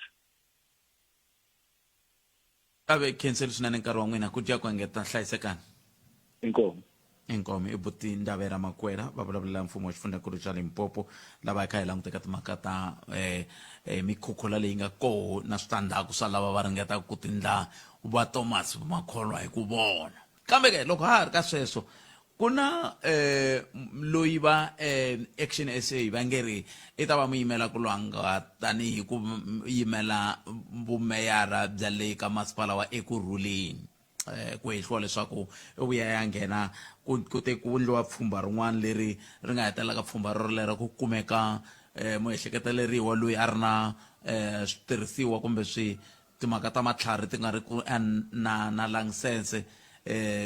Abe cancel sunane nkarhi wa n'wina ku dya ku engeta hlayisekani. Inkomo i buti Ndabera Makwera va vulavulela mfumo wa xifundzankulu xa Limpopo lava kha hi languteka timhaka ta mikhukhula leyi nga koho na switandzhaku swa lava va ringetaka ku tindla va Thomas Makholwa hi ku vona. Kambe ke loko ha ri ka sweswo ku na loyi va Action SA va nge ri i ta va muyimela ku lwanga tanihi ku yimela vumeyara bya le ka masipala wa Ekurhuleni. Ku hehliwa leswaku u vuya ya nghena ku te ku endliwa pfhumba rin'wana leri ri nga hetelaka pfhumba rolero ku kumeka muehleketeleriwa loyi a ri na switirhisiwa kumbe timhaka ta matlhari ti nga ri ku na layisense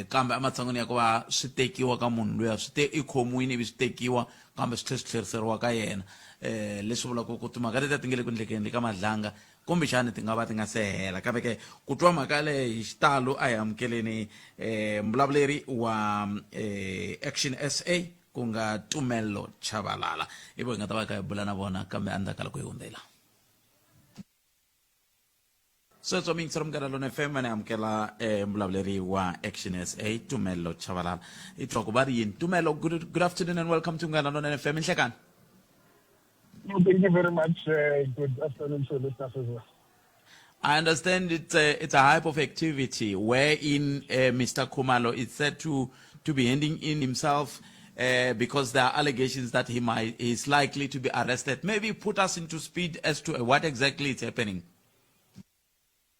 kambe ematshan'wini ya ku va swi tekiwa ka munhu loyi swi ikhomiwini ivi swi tekiwa kambe swi tlhe swi tlheriseriwa ka yena leswi vulaka ku timhaka leti ti nge le ku endlekeni ka madlanga kumbexani ti nga va ti nga se hela kambe ke ku twa mhaka leyi hi xitalo a hi amukeleni mbulavuleri wa Action SA ku nga Tumelo Chabalala ivo hi nga ta va ka hi bula na vona kambe endzhaku ka loko hi hundzela sweswo mingisa romukela lona FM ni amukela mbulavuleri wa Action SA Tumelo Chabalala i twa ku va ri yini Tumelo, good afternoon and welcome to Ngana Lona FM. Inhlekani? No, thank you very much. Good afternoon to listeners as well. I understand it's a hype of activity wherein Mr. Khumalo is said to be handing in himself because there are allegations that he is likely to be arrested. Maybe put us into speed as to what exactly is happening.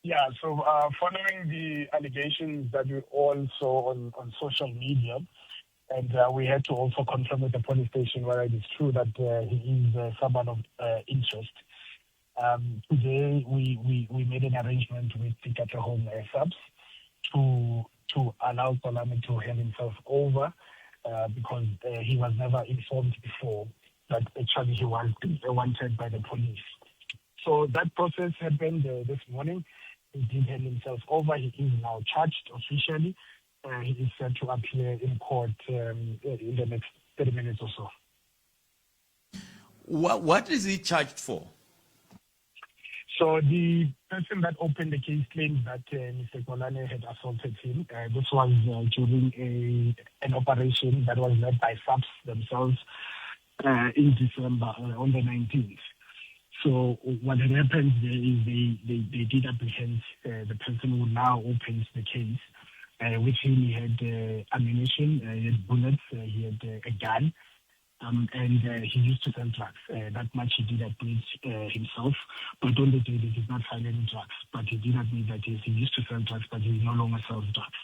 Yeah, so following the allegations that we all saw on social media, and we had to also confirm with the police station whether it is true that he is someone of interest. Today, we made an arrangement with the Katlehong subs to allow Xolani to hand himself over because he was never informed before that actually he was wanted by the police. So that process happened this morning. He did hand himself over. He is now charged officially. He is set to appear in court in the next 30 minutes or so. What is he charged for? So the person that opened the case claims that Mr. Xolani had assaulted him. This was during an operation that was led by SAPS themselves in December on the 19th. So what had happened there is they did apprehend the person who now opens the case. With him, he had ammunition, he had bullets, he had a gun, and he used to sell drugs. That much he did admit himself, but on the day he did not find any drugs. But he did admit that he used to sell drugs, but he no longer sells drugs.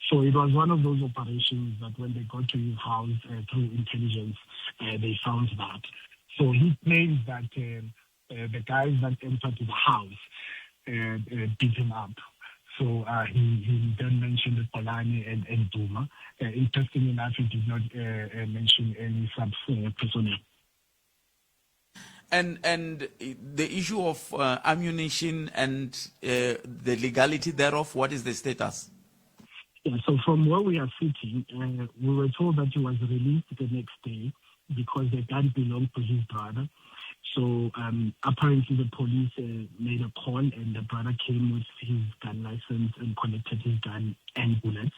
So it was one of those operations that when they got to his house through intelligence, they found that. So he claims that the guys that entered the house beat him up. So he then mentioned Xolani and Duma. Interesting enough, he did not mention any sub-personnel. And the issue of ammunition and the legality thereof, what is the status? Yeah, so from where we are sitting, we were told that he was released the next day because the gun belonged to his brother. So apparently the police made a call and the brother came with his gun license and collected his gun and bullets.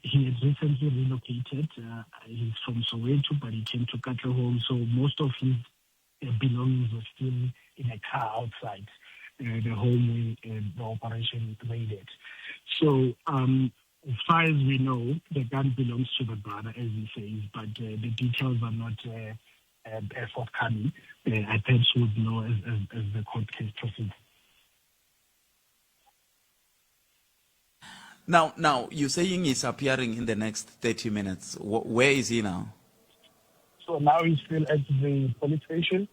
He had recently relocated. He's from Soweto, but he came to Katlehong. So most of his belongings were still in a car outside the home where the operation raided. So as far as we know, the gun belongs to the brother, as he says, but the details are not forthcoming. I perhaps would know as the court case proceeds. Now you're saying he's appearing in the next 30 minutes. Where is he now? So now he's still at the police station.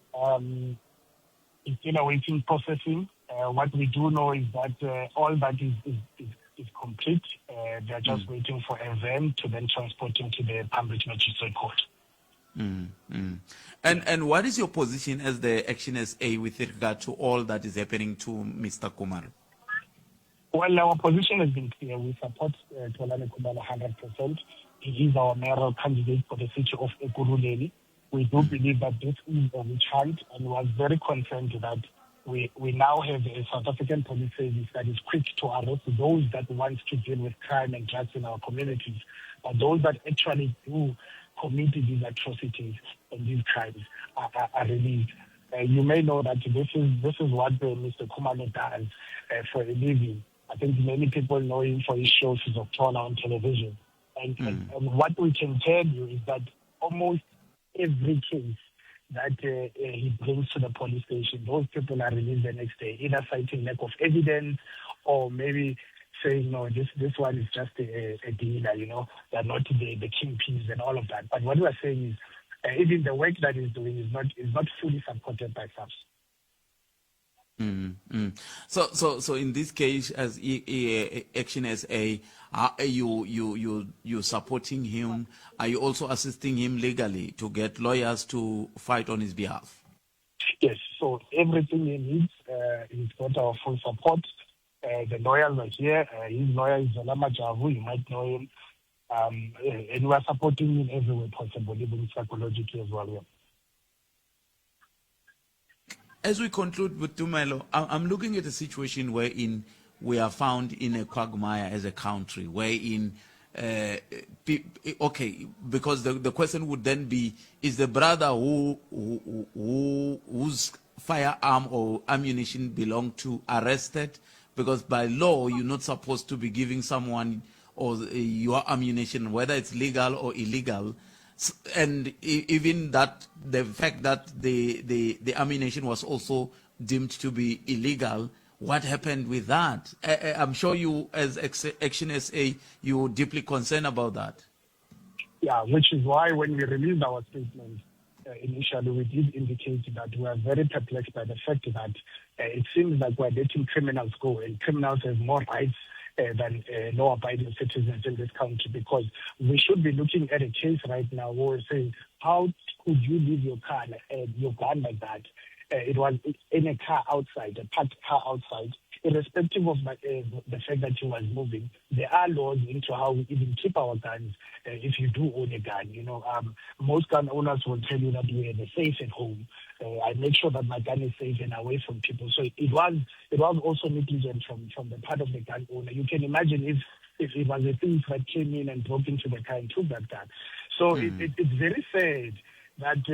He's still awaiting processing. What we do know is that all that is complete. They're just waiting for a van to then transport him to the Cambridge Magistrate Court. And what is your position as the Action SA with regard to all that is happening to Mr. Khumalo? Well, our position has been clear. We support Xolani Khumalo 100%. He is our mayoral candidate for the city of Ekurhuleni. We do believe that this is a witch hunt, and was very concerned that we now have a South African police service that is quick to arrest those that want to deal with crime and drugs in our communities, but those that actually do commit these atrocities and these crimes are released. You may know that this is what Mr. Khumalo does for a living. I think many people know him for his shows of Tona on television. And what we can tell you is that almost every case that he brings to the police station, those people are released the next day, either citing lack of evidence or maybe saying, no, this one is just a dealer, they're not the kingpins and all of that. But what we're saying is even the work that he's doing is not fully supported by SAPS. So in this case, as Action SA, are you supporting him? Are you also assisting him legally to get lawyers to fight on his behalf? Yes. So everything he needs, he's got our full support. The lawyers are here. His lawyer is Zola Majavu. You might know him. And we are supporting him every way possible, even psychologically as well. Yeah. As we conclude with Tumelo, I'm looking at a situation wherein we are found in a quagmire as a country, wherein, okay, because the question would then be, is the brother whose firearm or ammunition belong to arrested? Because by law, you're not supposed to be giving someone or your ammunition, whether it's legal or illegal. And even that, the fact that the ammunition was also deemed to be illegal, what happened with that? I'm sure you, as Action SA, you're deeply concerned about that. Yeah, which is why when we released our statement initially, we did indicate that we are very perplexed by the fact that it seems like we're letting criminals go, and criminals have more rights than law-abiding citizens in this country, because we should be looking at a case right now where we're saying, how could you leave your gun like that? It was in a car outside, a parked car outside, irrespective of the fact that he was moving. There are laws into how we even keep our guns if you do own a gun. Most gun owners will tell you that we have a safe at home. I make sure that my gun is safe and away from people. So it was also negligent from the part of the gun owner. You can imagine if it was a thief that came in and broke into the car and took that gun. So it's very sad that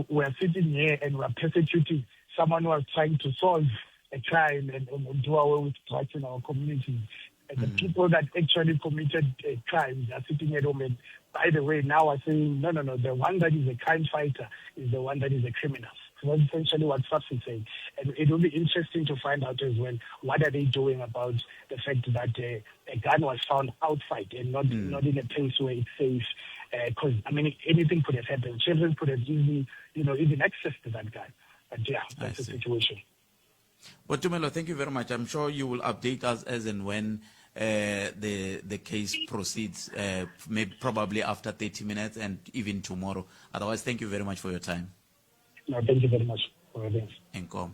we're sitting here and we're persecuting someone who was trying to solve a crime and do away with drugs in our communities. And the people that actually committed crimes are sitting at home and, by the way, now are saying, no, the one that is a crime fighter is the one that is a criminal. So that's essentially what SAPS is saying. And it will be interesting to find out as well, what are they doing about the fact that a gun was found outside and not in a place where it's safe. Because, anything could have happened. Children could have easily, even access to that gun. But yeah, that's the situation. But Tumelo, thank you very much. I'm sure you will update us as and when the case proceeds, maybe probably after 30 minutes and even tomorrow. Otherwise, thank you very much for your time. No, thank you very much for this. Enkom.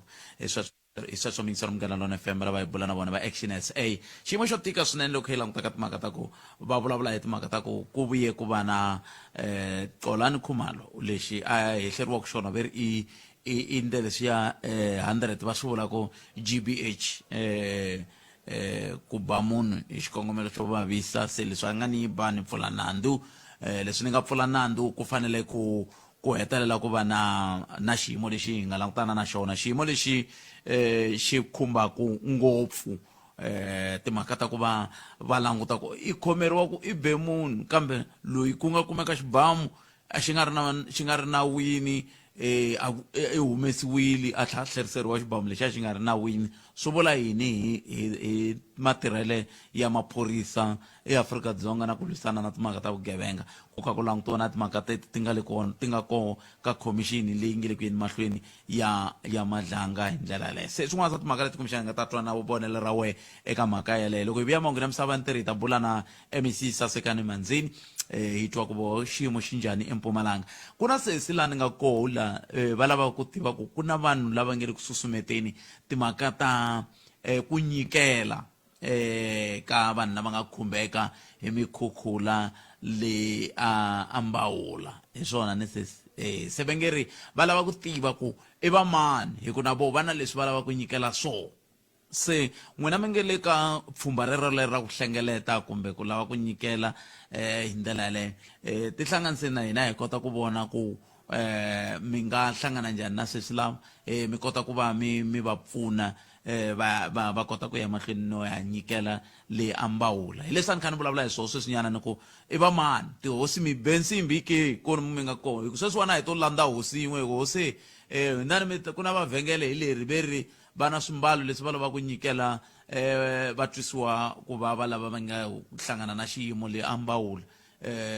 Isa so minsan mga nalon FM ba bula na ba Action SA. Shimo shot tika sunen lo kailang takat makata ko. Ba bula et makata ko kubiye ko ba na Xolani Khumalo leshi ai herwok shona ver I Indonesia 100 basula ko GBH kubamun isikongomelo choba visa seliswangani bani fulanandu lesinga fulanandu kufanele ku hetelela ku va na xiyimo lexi hi nga langutana na xona xiyimo lexi xi khumbaku ngopfu timhaka ta ku va languta ku I khomeriwa ku I be munhu kambe loyi ku nga kumeka xibamu xi nga ri nawini humesiwile a tlhatlheriseriwa xibamu lexa xi nga ri nawini swi vula yini hi matirhele ya maphorisa eAfrika-Dzonga na ku lwisana na timhaka ta vugevenga ku kha ku langutiwa na timhaka ti nga kona ka khomixini leyi nge le ku yeni mahlweni ya madlanga hi ndlela yaleyo. Se swin'wana swa timhaka leti khomixini nga ta twa na vuvonelo ra wehe eka mhaka yaleyo. Loko hi vuya mahungu na misava ntirho hi ta bula na MEC Sasekani Manzini hi twa ku vo xiyimo xi njhani eMpumalanga. Ku na sesi laha ni nga koho la va lava ku tiva ku ku na vanhu lava nge le ku susumeteni timhaka ta ku nyikela ka vanhu lava nga khumbeka hi mikhukhula le Ambawula hi swona ni se va nge ri va lava ku tiva ku i va mani hi ku na vo va na leswi va lava ku nyikela swona. Se n'wina mi nge le ka pfhumba rero ra ku hlengeleta kumbe ku lava ku nyikela hi ndlela yaleyo tihlanganiseni na hina hi kota ku vona ku mi nga hlangana njhani na sweswi lava mi kota ku va mi va pfuna va kota ku ya mahlweni no ya nyikela le Ambawula. Hi leswi a ni kha ni vulavula hi swona sweswinyana ni ku i va mani tihosi mi be nsimbi ke koni mi nga kona hi sweswiwana hi to landza hosi yin'we hosi ndani ku na vavhengele hi leri veri va na swimbalo leswi va lava ku nyikela va twisiwa ku va lava va nga hlangana na xiyimo le Ambawula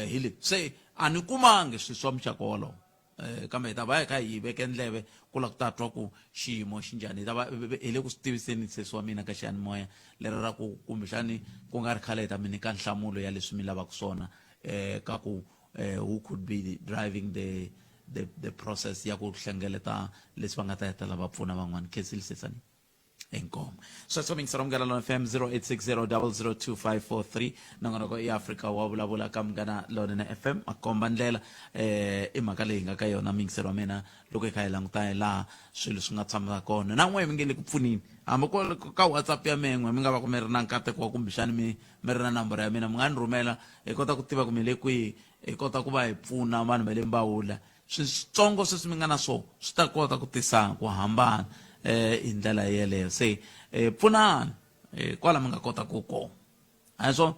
hi le se a ni kumangi swilo swa muxaka wolowo kambe hi ta va hi kha hi veke ndleve ku la ku ta twa ku xiyimo xi njhani hi ta va hi le ku swi tiviseni sesi wa mina ka xiyanimoya leri ra ku kumbexani ku nga ri khale hi ta mi nyika nhlamulo ya leswi mi lavaka swona ka ku who could be driving the process ya ku hlengeleta leswi va nga ta hetela va pfuna van'wana Khensile Sesani enkomo. Sweswo mingisa Munghana Lonene FM 0860002543 nongonoko i Africa wa vulavula ka Munghana Lonene FM akomba ndlela i mhaka leyi nga ka yona mingisero wa mina loko hi kha hi languta laha swilo swi nga tshamaka kona na n'we mi nge le ku pfuneni hambi ka WhatsApp ya men'we mi nga va ku mi ri na nkateko wa kumbexani mi ri na nambara ya mina mi nga ni rhumela hi kota ku tiva ku mi le kwihi hi kota ku va hi pfuna vanhu va le Mbawula switsongo sweswi mi nga na swona swi ta kota ku tisa ku hambana hi ndlela yeleyo se pfunani kwala mi nga kota ku kona a hi swona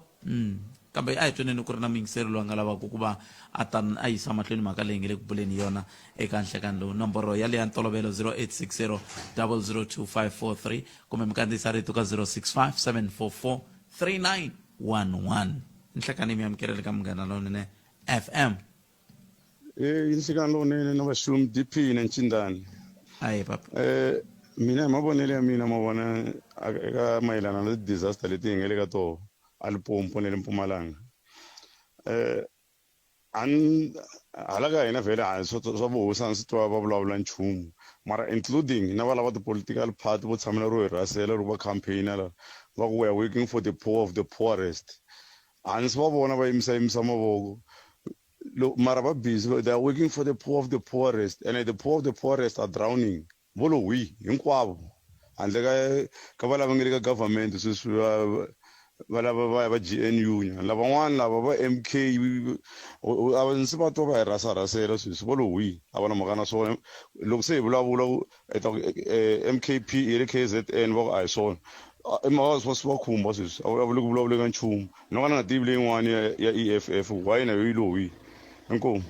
kambe a hi tweneni ku ri na mingiseri loyi a nga lavaka ku va a yisa mahlweni mhaka leyi nge le ku buleni yona eka nhlekani lowu. Nomboro ya leya ntolovelo 0860002543 kumbe mi kandziyisa rito ka 0657443911 nhlekani mi amukelele ka Munghana Lonene FM. Nhlekani lowunene na vaxumi DP na Ncindani. Hayi papa mina hi mavonelo ya mina ma vona eka mayelana na disaster leti hi nga le ka toho aLimpopo na le Mpumalanga hala ka hina vhele a swa vuhosi a ni swi twa va vulavula nchumu mara including na va lava ti-political party vo tshamela ro hi rasela loko va campaigna la va ku we are working for the poor of the poorest a ni swi va vona va yimisa mavoko mara va busy they are working for the poor of the poorest and the poor of the poorest are drowning volo wi hinkwavo handle ka va lava nge le ka government sweswi va lava va GNU lavan'wana lava va MK a ni se va twa va hi rasela sweswi volo wi a va na mhaka na swona loko se hi vulavula MKP hi le KZN va ku a hi swona i mhaka swi va khumba sweswi a vule ku vulavula ka nchumu no ka ni nga tivi leyin'wana ya EFF why na yo yi lowi inkomu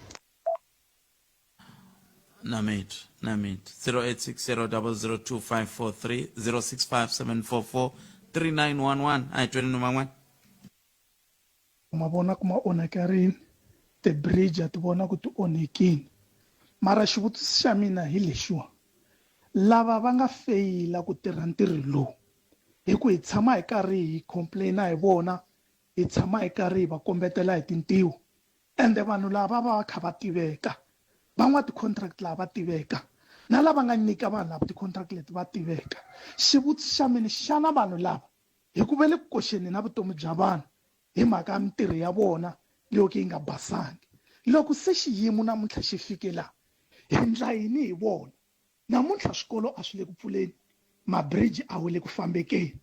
Namit 0860002543 0657443911 ai tweni numangwana ma vona ku ma onhakarini ti-bridge a ti vona ku ti onhekini mara xivutiso xa mina hi lexiwa lava va nga feyila ku tirha ntirho lowu hi ku hi tshama hi karhi hi complaina hi vona hi tshama hi karhi hi va kombetela hi tintiho ende vanhu lava va kha va tiveka van'wa ti-contract lava va tiveka na lava nga nyika vanhu lava ti-contract leti va tiveka xivutiso xa mina xana vanhu lava hi ku ve le ku koxeni na vutomi bya vanhu hi mhaka ya mintirho ya vona leyo ka yi nga basangi loko se xiyimo namuntlha xi fike laha hi ndla yini hi vona namuntlha swikolo a swi le ku pfuleni mabridge a wu le ku fambekeni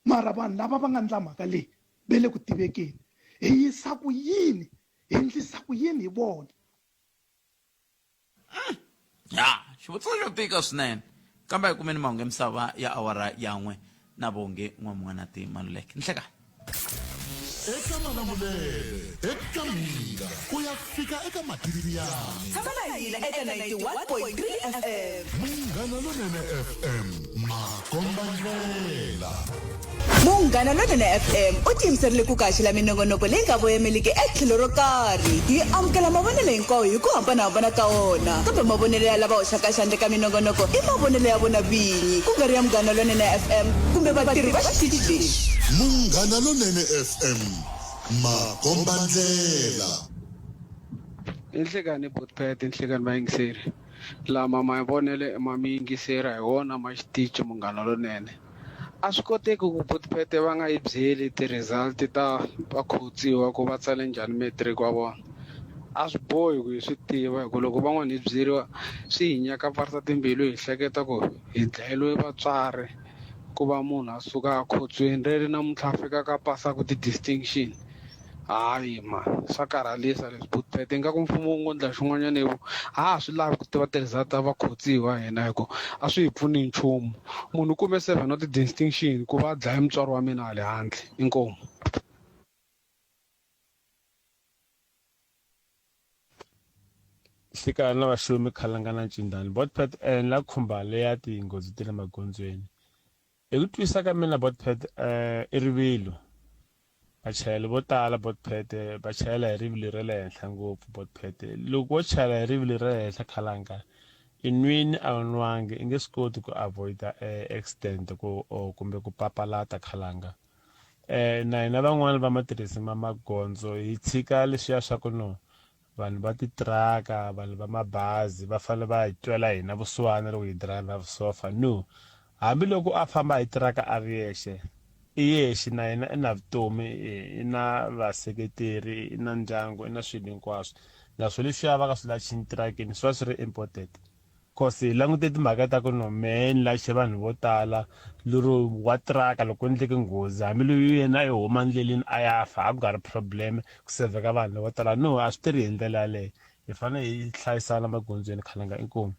mara vanhu lava va nga ndla mhaka leyi ve le ku tivekeni hi yisa ku yini hi ndlisa ku yini hi vona ya xivutiso xo tika swinene kambe hi kumeni mahungu ya misava ya awara yan'we na vonge n'wana ti Maluleke nhleka eka Malamulele, eka Mila, kuyafika eka Matiriyani. Tshama hina eka 91.3 FM. Munghana Lonene FM, Makomba Ndlela. Munghana Lonene FM u tiyimiserile ku kaxila minongonoko leyi nga voyameliki etlhelo ro karhi. Hi amukela mavonelo hinkwawo hi ku hambanahambana ka wona. Kambe mavonelo ya lava hoxaka xandla ka minongonoko i mavonelo ya vona vinyi. Ku nga ri ya Munghana Lonene FM kumbe vatirhi va xitichi lexi. Munghana Lonene FM, Makomba Ndlela. Inhlekani botpet inhlekani bayingiseri lama mavonele mamiyingisera hi wona ma xitichi Munghana Lonene. A swi koteki ku botpet va nga yi byeli ti-result ta vakhotsiwa ku va tsale njhani matric wa vona. A swi bohi ku hi swi tiva hi ku loko van'wana hi byeriwa swi hi nyaka pfarisa timbilu hi hleketa ku hi dlayeliwe vatswari ku va munhu a suka a khotsiweni reri namuntlha a fika ka pasaka ti-distinction. Hayi swa karhalisa leswi botpet ingaku mfumo wu ngo ndla xin'wanyana hi ha swi lavi ku tiva ti-result ta vakhotsiwa hina hi ku a swi hi pfuni nchumu. Munhu u kume 7 wa ti-distinction ku va a dlaya mutswari wa mina hale handle. Inkomu. Hlekana na vaxumi khalangana Ncindani botpet la khumba leya tinghozi ta le magondzweni. Hi ku twisa ka mina botpet i rivilo. Vachayeri vo tala botpet va chayela hi rivilo ra le henhla ngopfu botpet. Loko wo chayela hi rivilo ra le henhla khalanga i nwini a wu nwangi i nge swi koti ku avoida accident kumbe ku papalata khalanga. Na hina van'wani va matirhisi ma magondzo hi tshika leswiya swa ku no vanhu va titiraka vanhu va mabazi va fanele va hi twela hina vusiwana loko hi driver vusofa no hambiloko a famba hi tiraka a ri yexe i yexe na yena i na vutomi i na vaseketeri i na ndyangu i na swilo hinkwaswo naswo leswiya va ka swi lachi tirakeni swi va swi ri important cause hi langute timhaka ta ku no mehe ni lache vanhu vo tala lero wa tiraka loko endleke nghozi hambiloko yena i huma ndleleni a ya fa a ku nga ri problem ku sevheka vanhu vo tala no a swi tirhi hi ndlela yaleyo hi fanele hi hlayisana magondzweni khalanga inkomu.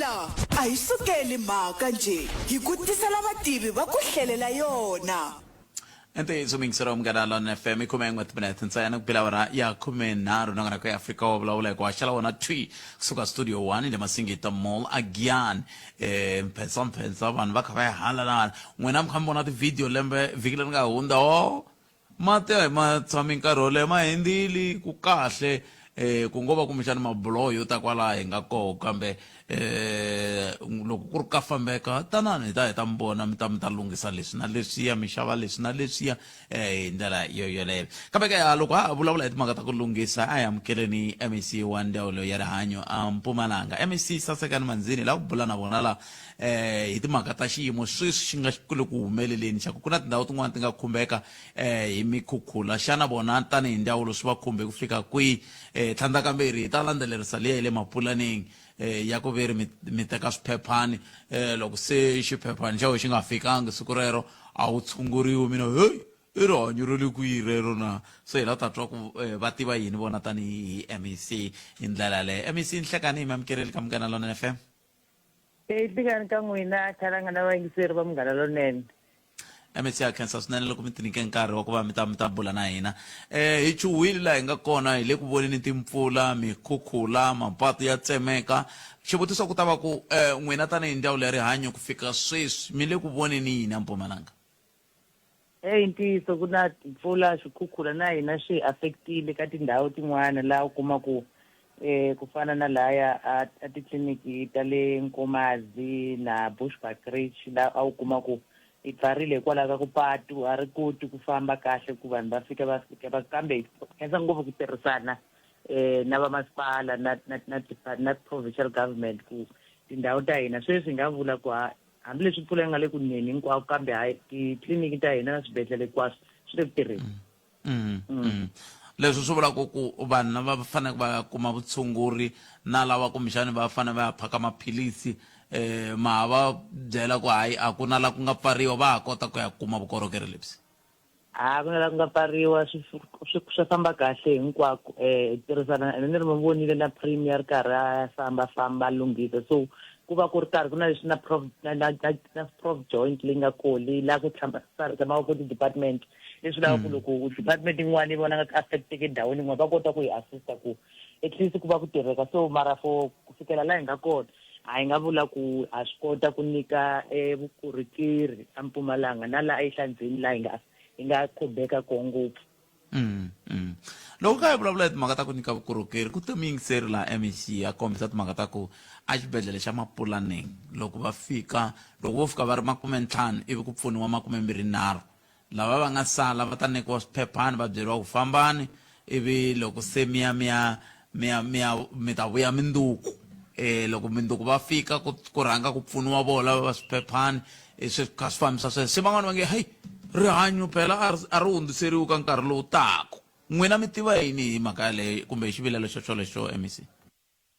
La a hi sukeli mhaka nje hi ku tisela vativi va ku hlelela yona. Ente zumingisera Munghana Lonene FM ikhumengwe timinete ntsena ku bila wara ya 13 nangana ku Afrika wa vulavula ku axala wona twi kusuka studio 1 le Masingita Mall again mphensa vanhu va kha va halala n'wina mukhambi vona ti-video lembe vhiki leri nga hundza mati ma tshami nkarhi wo leha ma hindzili ku kahle ku ngo va kumbexani mabuloho yo ta kwala hi nga koho kambe loko ku ri ka fambeka tanani hi ta mbona mi ta lunghisa leswi na leswiya mi xava leswi na leswiya hi ndlela yoyoleyo kambe ke loko ha vulavula hi timhaka ta ku lunghisa a hi amukeleni MEC wa ndzawulo ya rihanyo a Mpumalanga. MEC Sasekani Manzini la ku bula na vona la hi timhaka ta xiyimo sweswi xi nga kule ku humeleleni xa ku na tindhawu tin'wana ti nga khumbeka hi mikhukhula xana vona tanihi ndzawulo swi va khumbe ku fika kwihi tlhandla kambirhi hi ta landzelerisa leyi le mapulaneni ya ku veri mi teka swiphephani loko se xiphephani xa we xi nga fikangi siku rero a wu tshunguriwi mina hey i rihanyo ro le kwihi rero na so hi la ta twa ku va tiva yini vona tanihi MEC hi ndlela yaleyo. MEC nhlekani hi mi amukeleli ka Munghana Lonene FM. Hlekani ka n'wina khalanga na vayingiseri va Munghana Lonene. MEC ya khensa swinene loko mi tinike nkarhi wa ku va mi ta bula na hina hi chuhile laha hi nga kona hi le ku voneni timpfula mikhukhula mapatu ya tsemeka xivutiso ku ta va ku n'wina tanihi ndzawulo ya rihanyo ku fika sweswi mi le ku voneni yini eMpumalanga. Hi ntiyiso ku na mpfula swikhukhula na hina swi affectile ka tindhawu tin'wana laha u kuma ku ku fana na laya a titliniki ta le Nkomazi na Bushbuckridge laha a wu kuma ku i pfarile hikwalaho ka ku patu a ri koti ku famba kahle ku vanhu va fika va kambe khensa ngopfu ku tirhisana na vamasipala na provincial government ku tindhawu ta hina sweswi hi nga vula ku hambileswi mpfula yi nga le ku neni hinkwako kambe hayi titliliniki ta hina na swibedhlele hinkwaswo swi le ku tirheni. Leswi swi vula ku vanhu va fanele va kuma vutshunguri na lava kumbexani va fanele va ya phaka maphilisi ma va byela ku hayi a ku na la ku nga pfariwa va ha kota ku ya kuma vukorhokeri lebyi. ku na la ku nga pariwa swi famba kahle hinkwako tirhisana ni ri vonile na premier karhi a famba lunghisa so ku va ku ri karhi ku na leswi na prof joint leyi nga kole la ku tshama ku department leswi lava ku loko department yin'wana yi vona nga affecteke ndhawini yin'wana va kota ku yi assista ku at least ku va ku tirheka so mara for ku fikela la hi nga kona a yi nga vula ku a swi kota ku nyika vukorhokeri a Mpumalanga na la eHlandzeni la hi nga khumbeka ko ngopfu. Loko ka hi vulavula hi timhaka ta ku nyika vukorhokeri ku te miyingiseri la MEC ya kombisa timhaka ta ku a xibedhlele xa Mapulaneng loko vo fika va ri 50 ivi ku pfuniwa 23 lava va nga sala va ta nyikiwa swiphephani va byeriwa ku fambani ivi loko se mi ta vuya minduku loko minduku va fika ku rhanga ku pfuniwa vola va swiphephani swi kha swi fambisa sweswo se van'wana va nge hey rihanyo phela a ri hundziseriwi ka nkarhi lowu tako n'wina mi tiva yini hi mhaka yaleyo kumbe hi xivilelo xolexo MEC?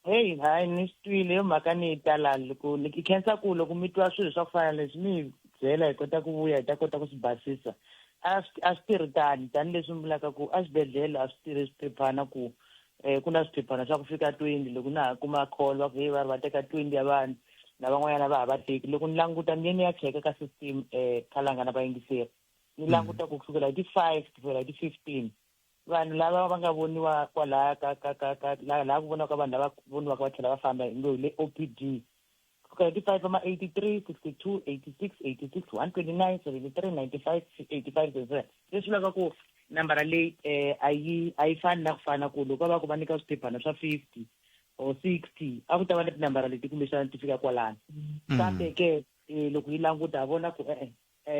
Hey hayi ni swi twile hi mhaka ni yi tala loko ni khensa ku loko mi twa swilo swa ku fana leswi mi byela hi kota ku vuya hi ta kota ku swi basisa a swi tirhi tanihileswi mi vulaka ku a swibedhlele a swi tirhi swiphephana ku ku na swiphephana swa ku fika 20 loko na ha kuma call va ku he va teka 20 ya vanhu na van'wanyana va ha va teki loko ni languta ni ya cheka ka system Khalanga na vayingiseri ni languta ku kusukela hi ti 5 ku fikela hi ti 15 vanhu lava va nga voniwa kwalaya laha ku voniwaka vanhu lava voniwaka va tlhela va famba hi le OPD kusukela hi ti 5 ama 83 62 86 129 73 95 85 leswi vulaka ku nambara leyi a yi fani na ku fana ku loko va ku va nyika swiphephana swa 50 or 60 a ku ta va na tinambara leti kumbexana ti fika kwalano kambe ke loko hi languta ha vona ku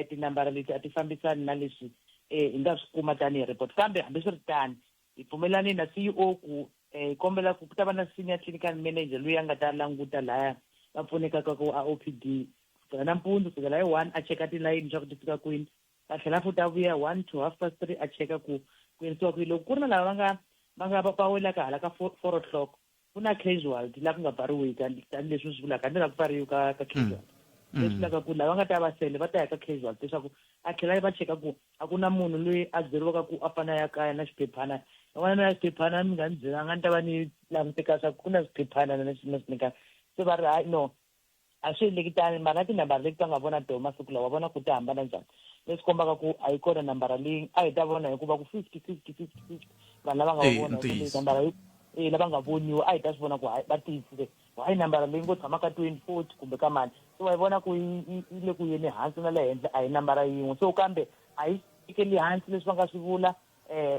tinambara leti a ti fambisani na leswi hi nga swi kuma tanihi report kambe hambi swi ri tani hi pfumelani na CEO ku kombela ku ta va na senior clinical manager loyi a nga ta languta laya va pfunekaka ku a OPD kusukela nampundzu kusukela hi 1 a cheka tilayini swa ku ti fika kwini a tlhela futhi a vuya 1 to 3:30 a cheka ku kwinisiwa kwihi loko ku ri na lava va nga va welaka hala ka 4 o'clock ku na casualty laha ku nga pfariwi tanihileswi swi vulaka ni la ku pfariwi ka casualty leswi vulaka ku lava nga ta va sele va ta ya ka casualty leswaku a tlhela va cheka ku a ku na munhu loyi a byeriwaka ku a fana ya kaya na xiphephana van'wana na xiphephana mi nga ni byela a nga ni ta va ni languteka swa ku na swiphephana na leswi swi nyika se va ri hayi no a swi endleki tani mara na tinambara leti va nga vona tona masiku lawa vona ku ti hambana njhani leswi kombaka ku a yi kona nambara leyi a hi ta vona hikuva ku 50 vanhu lava nga vona nambara lava nga voniwa a hi ta swi vona ku va tiyisile hayi nambara leyi ngo tshama ka 24 kumbe ka mani so wa yi vona ku yi le ku yeni hansi na le henhla a hi nambara yin'we so kambe a yi fikeli hansi leswi va nga swi vula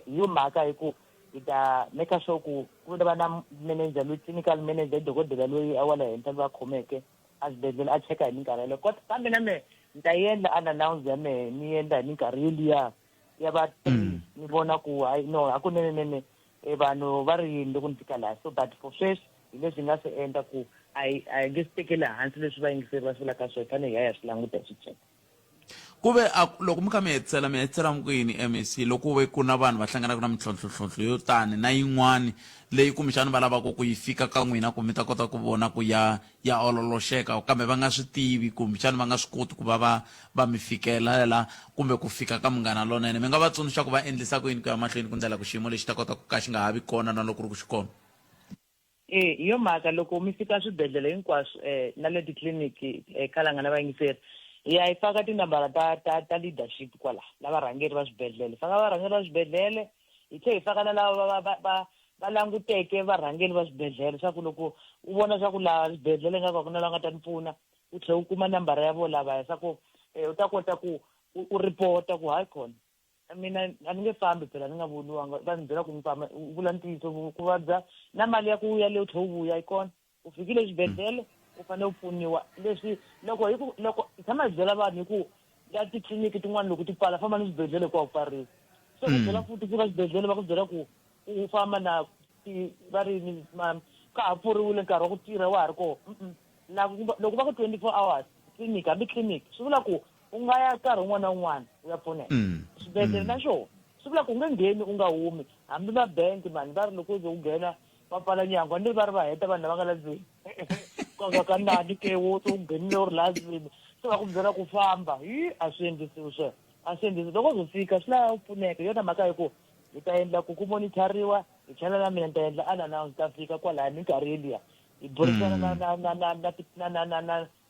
hi yo mhaka hi ku hi ta make sure ku va na manager loyi clinical manager dokodela loyi a wale henhla va khomeke a xibedhlele a cheka hi minkarhi yaleyo kambe na mehe ni ta yi endla unannounce ya mehe ni endla hi minkarhi yeliya ya va ni vona ku hayi no hakunene vanhu va ri yini loko ni fika laha so but for sweswi hi leswi hi nga swi endla ku a hi nge swi tekeli hansi leswi vayingiseri va swi vulaka swona fanele hi ya swi languta hi swi cheka ku ve loko mi kha mi hetisela kwini MEC loko ve ku na vanhu va hlanganaka na mintlhontlho yo tani na yin'wani leyi kumbexani va lavaka ku yi fika ka n'wina ku mi ta kota ku vona ku ya ololoxeka kambe va nga swi tivi kumbexani va nga swi koti ku va mi fikelela kumbe ku fika ka Munghana Lonene mi nga va tsundzuxa ku va endlisa ku yini ku ya mahlweni ku ndlela ku xiyimo lexi ta kota ku ka xi nga ha vi kona na loko ri ku xi kona? Hi yo mhaka loko mi fika swibedhlele hinkwaswo na le titliliniki Khalanga na vayingiseri ya hi faka tinambara ta leadership kwala lava rhangeri va swibedhlele faka varhangeri va swibedhlele hi tlhe hi faka na lava va languteke varhangeri va swibedhlele swa ku loko u vona swa ku laha swibedhlele nga ku na lava nga ta ni pfuna u tlhela u kuma nambara ya vona lavaya swa ku u ta kota ku u report-a ku hayi khona mina a ni nge fambi phela ni nga voniwanga va ni byela ku ni famba u vula ntiyiso ku vabya na mali ya ku ya leyi u tlhela u vuya yi kona u fikile xibedhlele u fanele u pfuniwa leswi loko hi tshama hi byela vanhu hi ku ya titliliniki tin'wana loko ti pfala famba ni swibedhlele ku wa ku pfariwa so ku byela futhi fika swibedhlele va ku byela ku u famba na va ri ka ha pfuriwile nkarhi wa ku tirha wa ha ri koho loko va ku 24 hours tliliniki hambi tliliniki swi vula ku u nga ya nkarhi wun'wana na wun'wana u ya pfuneka swibedhlele na xona swi vula ku u nge ngheni u nga humi hambi va bank mani va ri loko u ze u nghena va pfala nyangwa ni va ri va heta vanhu lava nga lazini ka nani ke wo u nghenile u ri lazini se va ku byela ku famba a swi endlisiwi sweswo asendisi loko uzofika swi lava u pfuneka hi yona mhaka hi ku hi ta endla ku ku monitoriwa hi tlhela na mina ni ta endla unannounced ta fika kwalani minkarhi yeliya hi burisana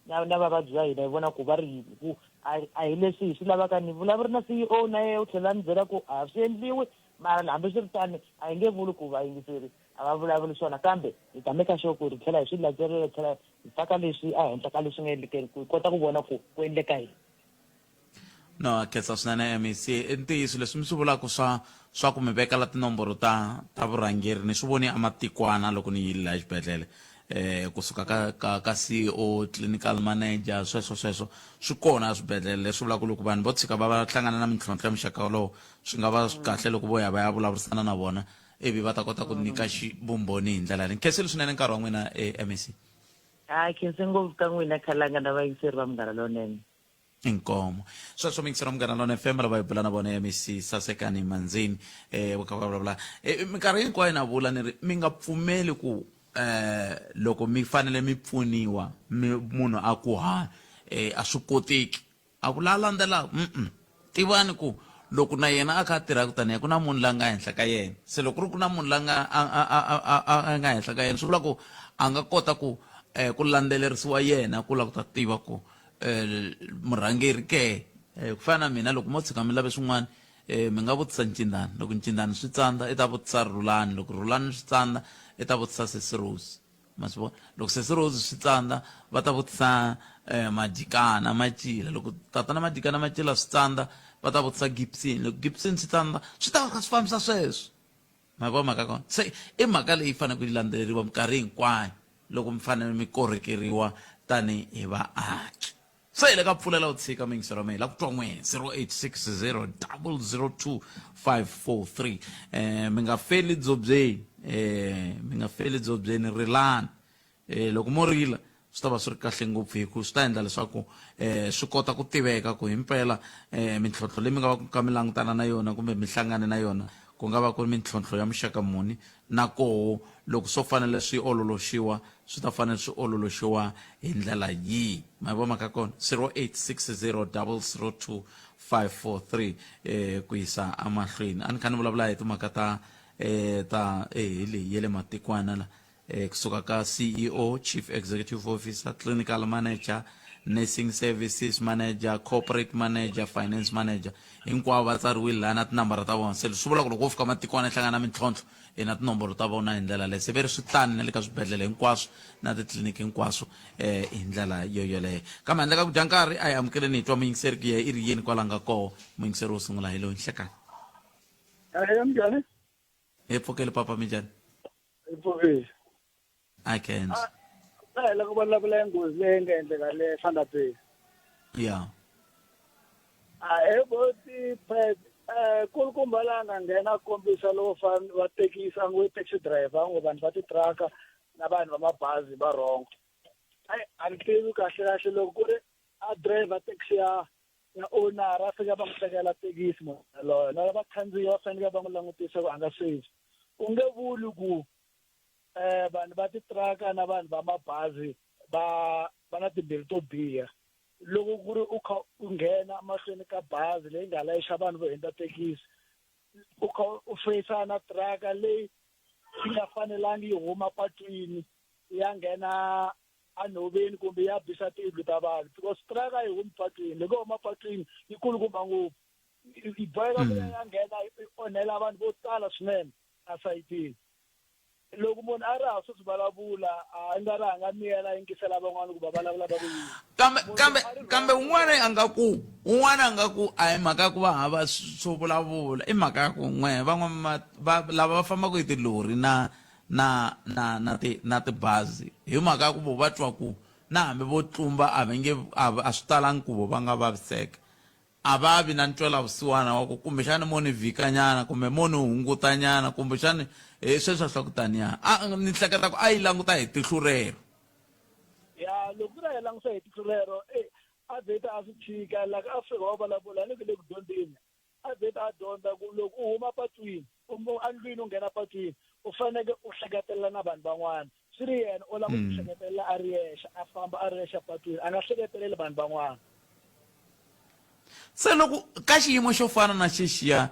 na vavabyi va hina hi vona ku va ri yini ku a hi leswi hi swi lavaka ni vulavuri na CEO na yena u tlhela ni byela ku a swi endliwi mara hambi swi ri tani a hi nge vuli ku vayingiseri a va vulavuli swona kambe hi ta make sure ku ri tlhela hi swi landzelela tlhela hi faka leswi a henhla ka leswi nga endlekeni ku hi kota ku vona ku endleka yini. No, khetsa swinene MEC i ntiyiso leswi mi swi vulaka swa ku mi vekela tinomboro ta vurhangeri ni swi voni amatikwana loko ni yile laha xibedhlele kusuka ka CEO clinical manager sweswo swi kona swibedhlele leswi vulaka loko vanhu vo tshika va hlangana na mintlhontlho ya muxaka wolowo swi nga va kahle loko vo ya va ya vulavurisana na vona ivi va ta kota ku nyika vumbhoni hi ndlela leyi khenseli swinene nkarhi wa n'wina MEC. Khense ngopfu ka n'wina khalanga na vayingiseri va Munghana Lonene. Inkomo sweswo mingisero Munghana Lonene FM lava hi bula na vona MEC Sasekani Manzini ka va vulavula minkarhi hinkwayo na vula ni ri mi nga pfumeli ku loko mi fanele mi pfuniwa munhu a ku a swi koteki a vula landzela tivani ku loko na yena a kha tirha kutani ku na munhu la nga henhla ka yena se loko ri ku na munhu la nga henhla ka yena swi vula ku a nga kota ku landzelerisiwa yena ku la ku ta tiva ku murhangeri ke ku fana na mina loko mo tshika mi lave swin'wana mi nga vutisa Ncindani loko Ncindani swi tsandza i ta vutisa Rhulani loko Rhulani swi tsandza i ta vutisa Sesirosi ma swi vona loko Sesirosi swi tsandza va ta vutisa Madikana Macila loko tatana Madikana Macila swi tsandza va ta vutisa Gibson loko Gibson swi tsandza swi ta kha swi fambisa sweswo ma vona mhaka kona se i mhaka leyi fanele ku landzeleriwa minkarhi hinkwayo loko mi fanele mi korhekeriwa tani hi vaaki se le ka pfulela u tshika mingisero ra mina la ku twa n'we 0860 002 543 mi nga feli dzobyeni rilani loko mo rila swi ta va swi ri kahle ngopfu hi ku swi ta endla leswaku swi kota ku tiveka ku himpela mintlhontlho leyi mi nga va ka mi langutana na yona kumbe mi hlangane na yona ku nga va ku ri mintlhontlho ya muxaka muni na koho loko swo fanele swi ololoxiwa swi ta fanele swi ololoxiwa hi ndlela yihi ma vona mhaka kona 0860 002 543 ku yisa amahlweni a ni kha ni vulavula hi timhaka ta leyi ya le matikwana la kusuka ka CEO Chief Executive Officer Clinical Manager Nursing Services Manager Corporate Manager Finance Manager hinkwavo va tsariwile laha na tinambara ta vona se swi vula ku loko wo fika matikwana hlangana na mintlhontlho na tinomboro ta vona hi ndlela leyi se ve ri swi tani na le ka swibedhlele hinkwaswo na titliliniki hinkwaswo hi ndlela yoyoleyo kambe handle ka ku dya nkarhi a hi amukeleni hi twa muyingiseri ku ya i ri yini kwala nga koho muyingiseri wo sungula hi lowu nhlekani njhani hi pfukeli papa minjhani ipfukile I can la ku vulavula nghozi leyi nga endleka le Vanderbijl yeah eboti pet kulukumba la nga nghena kombisa loko va tekisa ngo taxi driver ngo vanhu va titraka na vanhu va mabazi va rhongo a ni tivi kahle loko ku ri a driver taxi ya owner a fika va n'wi tekela tekisi loyo na vakhandziyi va fanele va n'wi langutisa ku a nga save u nge vuli ku vanhu va titraka na vanhu va mabazi va na timbilu to biha loko ku ri u kha u nghena mahlweni ka bazi leyi nga layixa vanhu vo hundza thekisi u kha u feyisana na traka leyi yi nga fanelangi yi huma patwini ya nghena anhoveni kumbe ya bisa tiyindlu ta vanhu because traka yi humi patwini loko huma patwini yi kulukumba ngopfu yi boheka ku ya nghena yi onhela vanhu vo tala swinene asayitini loko munhu a ri ha swi vulavula a nga ri hanga miyela yingisela van'wana ku va vulavula va ku yini kambe un'wana a nga ku a hi mhaka ku va hava swo vulavula i mhaka ya ku n'we lava va fambaka hi tilori na tibazi hi mhaka ya ku vo va twa ku na hambi vo tlumba a swi talangi ku vo va nga vaviseka a va vi na ntwela vusiwana wa ku kumbexani mo ni vhikanyana kumbe mo ni hungutanyana kumbexani sweswo swa ku taniya ni hleketa ku a yi languta hi tihlo rero ya loko ku ri a yi languta hi tihlo rero a vheta a swi chika laka Afrika wa vulavula ni ku le ku dyondzeni a vheta a dyondza ku loko u huma patwini andlwini u nghena patwini u faneke u hleketelela na vanhu van'wana swi ri yena u lava ku hleketelela a ri yexe a famba a ri yexe patwini a nga hleketeleli vanhu van'wana se loko ka xiyimo xo fana na xexiya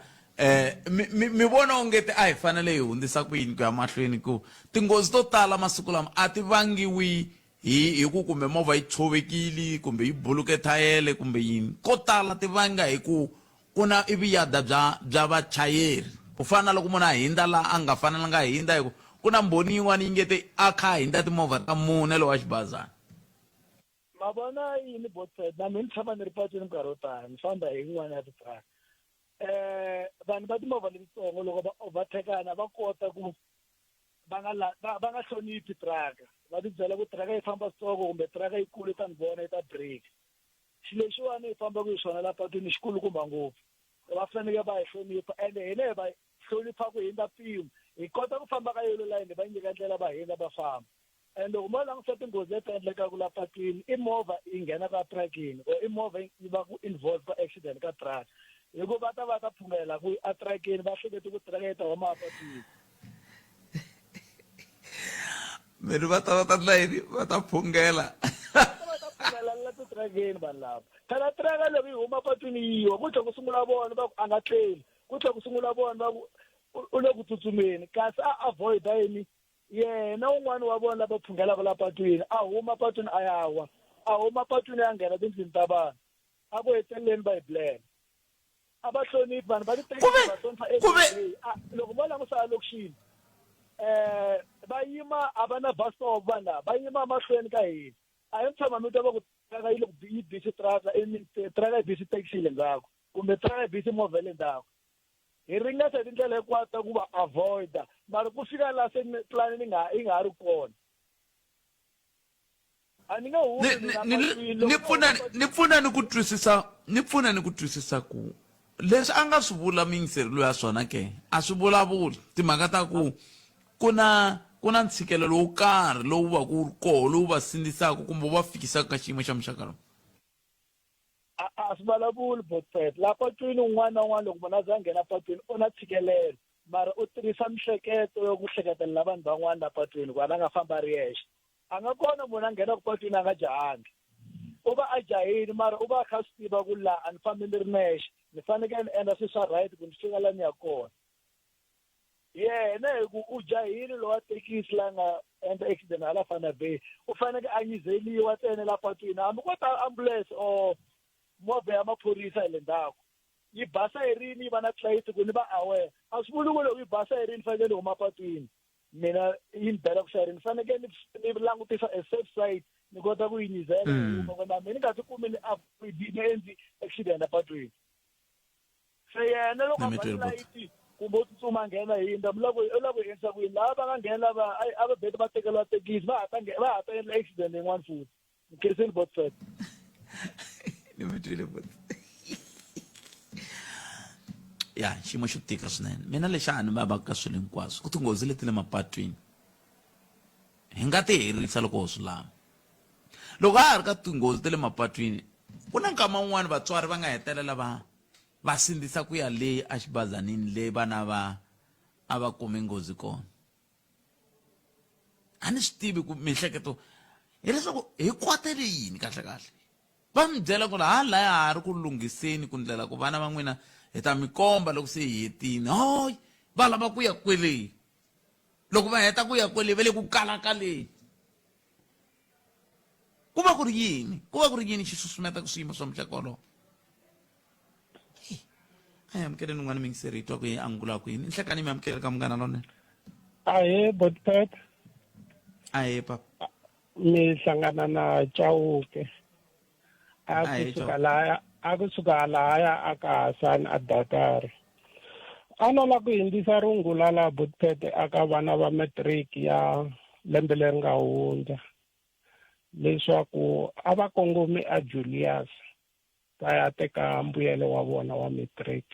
mi vona onge a hi fanele hi hundzisa ku yini ku ya mahlweni ku tinghozi to tala masiku lama a ti vangiwi hi ku kumbe movha yi tshovekile kumbe yi buluke thayele kumbe yini ko tala ti vanga hi ku ku na iviyada bya vachayeri ku fana loko munhu a hindza laha a nga fanelanga a hindza hi ku na mbhoni yin'wana yi ngete a kha a hindza timovha ta mune lowa xibazana. Ma vona yini Botsford na mina tshama ni ri patwini nkarhi wo tala ni famba hi yin'wana ya titraka vanhu va timovha letitsongo loko va overtakana va kota ku va nga hloniphi traka va tibyela ku traka yi famba switsongo kumbe traka yi kulu ta ni vona yi ta break xilo lexiwani hi fambaka hi xona laha patwini xikulukumba ngopfu va fanele va hi hlonipha ende hina hi va hlonipha ku hindza mpimo hi kota ku famba ka yellow line va nyika ndlela va hindza va famba and loko mo langutisa tinghozi leti endlekaka laha patwini i movha yi nghena ka trakini or i movha yi va ku involve ka accident ka truck hikuva va ta phumela ku a trakini va hlekete ku traka yi ta huma apatwini miri va ta ndla yini va ta phungela va ta phumela la titrakeni vanhu lava phela traka loko yi huma patwini yiwa ku tlhela ku sungula vona va ku a nga tleli ku tlhela ku sungula vona va ku u le ku tsutsumeni kasi a avoida yini yena un'wana wa vona lava phungelaka la patwini a huma patwini a ya wa a huma patwini ya nghena tindlwini ta vanhu a ku heteleleni va hi blela a va hloniphi vanhu va loko mo langusa lokixini va yima a va na bus stop vanhu lava va yima mahlweni ka hina a hi mi tshama mi twa va ku traka yi bisi traka yi bisi taxi le ndzhaku kumbe traka yi bisi movha le ndzhaku hi ringesa hi tindlela hinkwato ku va avoida mara ku fika laha se plan yi nga ha ri kona a ni nga ni pfuna ni ku twisisa ku leswi a nga swi vula mingiseri loyi ya swona ke a swi vulavuli timhaka ta ku ku na ntshikelelo lowu karhi lowu va ku ri koho lowu va sindzisaka kumbe va fikisaka ka xiyimo xa muxaka lowu a swi vulavuli Botsford laha patwini un'wana na un'wana loko munhu a za nghena patwini u na ntshikelelo mara u tirhisa mihleketo yo ku hleketelela vanhu van'wana la patwini ku a nga famba ri yexe a nga kona munhu a nghena ku patwini a nga jahangi u va a jahile mara u va a kha swi tiva ku laha a ni fambi ni ri nexe ni fanekele ni endla swilo swa right ku ni fika laha ni ya kona yena hi ku u jahile lowa thekisi la nga endla accident hala Fana Bay u faneke a nyizeliwa tsene la patwini hambi ko ta ambulance or movha ya maphorisa hi le ndzhaku yi basa hi rini yi va na tlilayiti ku ni va aware a swi vuli ku loko yi basa hi rini fanekele ni huma patwini mina yi ni bela ku xayiri ni fanekele ni langutisa a safe side ni kota ku yi nyizela na mina ni nga ti kumi ni endli accident apatwini se yena loko a ba tlilayiti kumbe u tsutsuma nghena hindza u lava ku endlisa ku yini lava va nga nghena lava a va beti va tekeriwa thekisi va ha ta endla accident yin'wana futhi nkhiriseni Botsford ni mi twile ya xiyimo xo tika swinene mina lexi a ni vavaka ka swilo hinkwaswo ku tinghozi leti le mapatwini hi nga ti herisa loko ho swi lava loko a ha ri ka tinghozi ta le mapatwini ku na nkama wun'wani vatswari va nga hetelela va sindzisa ku ya le exibazanini le vana a va kume nghozi kona a ni swi tivi ku mihleketo hileswaku hi kwatele yini kahle va mi byela ku laha ha ri ku lunghiseni ku ndlela ku vana va n'wina hi ta mi komba loko se hi hetini hoyi va lava ku ya kwele loko va heta ku ya kwele va le ku kalakaleni ku va ku ri yini xi susumeta ku swiyimo swa muxaka wolowo a hi amukele n'wana mingiseri hi twa ku a ngula ku yini nhlekani mi amukele ka Munghana Lonene ahe Botsford ahe papa mi hlangana na Chauke akusuka laya aka Hasani a Dakar a no la ku hindzisa rungula la Botsford aka vana va matric ya lembe leri nga hundza leswaku a va kongomi a Julius va ya teka mbuyelo wa vona wa matric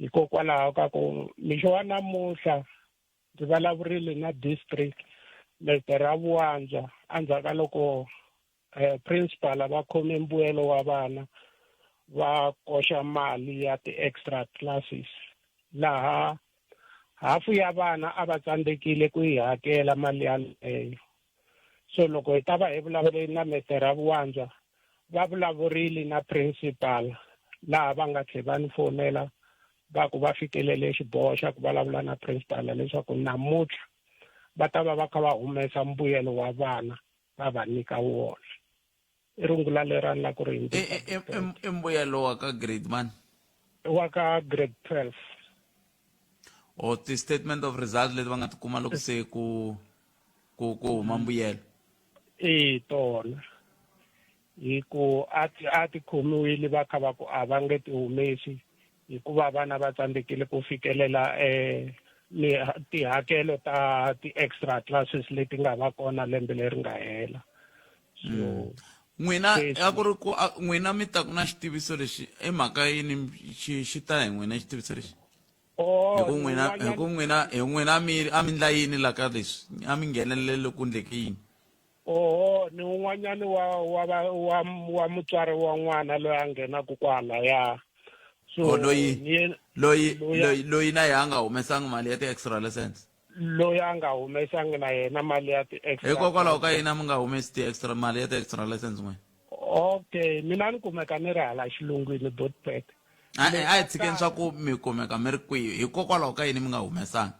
hikokwalaho ka ku mixo wa namuntlha ndzi vulavurile na district leter ra Vuwandza andzhaka loko principal va khome mbuyelo wa vana va koxa mali ya ti-extra classes laha hafu ya vana a va tsandzekile ku yi hakela mali yaleyo so loko hi ta va hi vulavuleni na meter ra Vuwandza va vulavurile na principal laha va nga tlhe va ni fonela va ku va fikelele xiboho xa ku vulavula na principal leswaku namuntlha va ta va kha va humesa mbuyelo wa vana va va nyika wona i rungula leri a ni la ku ri i mbuyelo wa ka grade man wa ka grade 12 o ti-statement of results leti va nga ti kuma loko se ku huma mbuyelo tona hi ku a ti khomiwile va kha va ku a va nge ti humesi hikuva vana va tsandzekile ku fikelela tihakelo ta ti-extra classes leti nga va kona lembe leri nga hela so n'wina a ku ri ku n'wina mi ta ku na xitiviso lexi emhaka yini xi ta hi n'wina xitiviso lexi hi ku n'wina a mi ndla yini la ka leswi a mi nghenelele ku ndleke yini ni un'wanyani wa mutswari wa n'wana loyi a nghenaku kwalaya so loyi na yena a nga humesanga mali ya ti-extra lessons loyi a nga humesanga na yena mali ya ti-extra hikokwalaho ka yini mi nga humesi ti-extra mali ya ti-extra lessons n'wina okay mina ni kumeka ni ri hala xilungwini Botpet a hi tshikeni swa ku mi kumeka mi ri kwihi hikokwalaho ka yini mi nga humesanga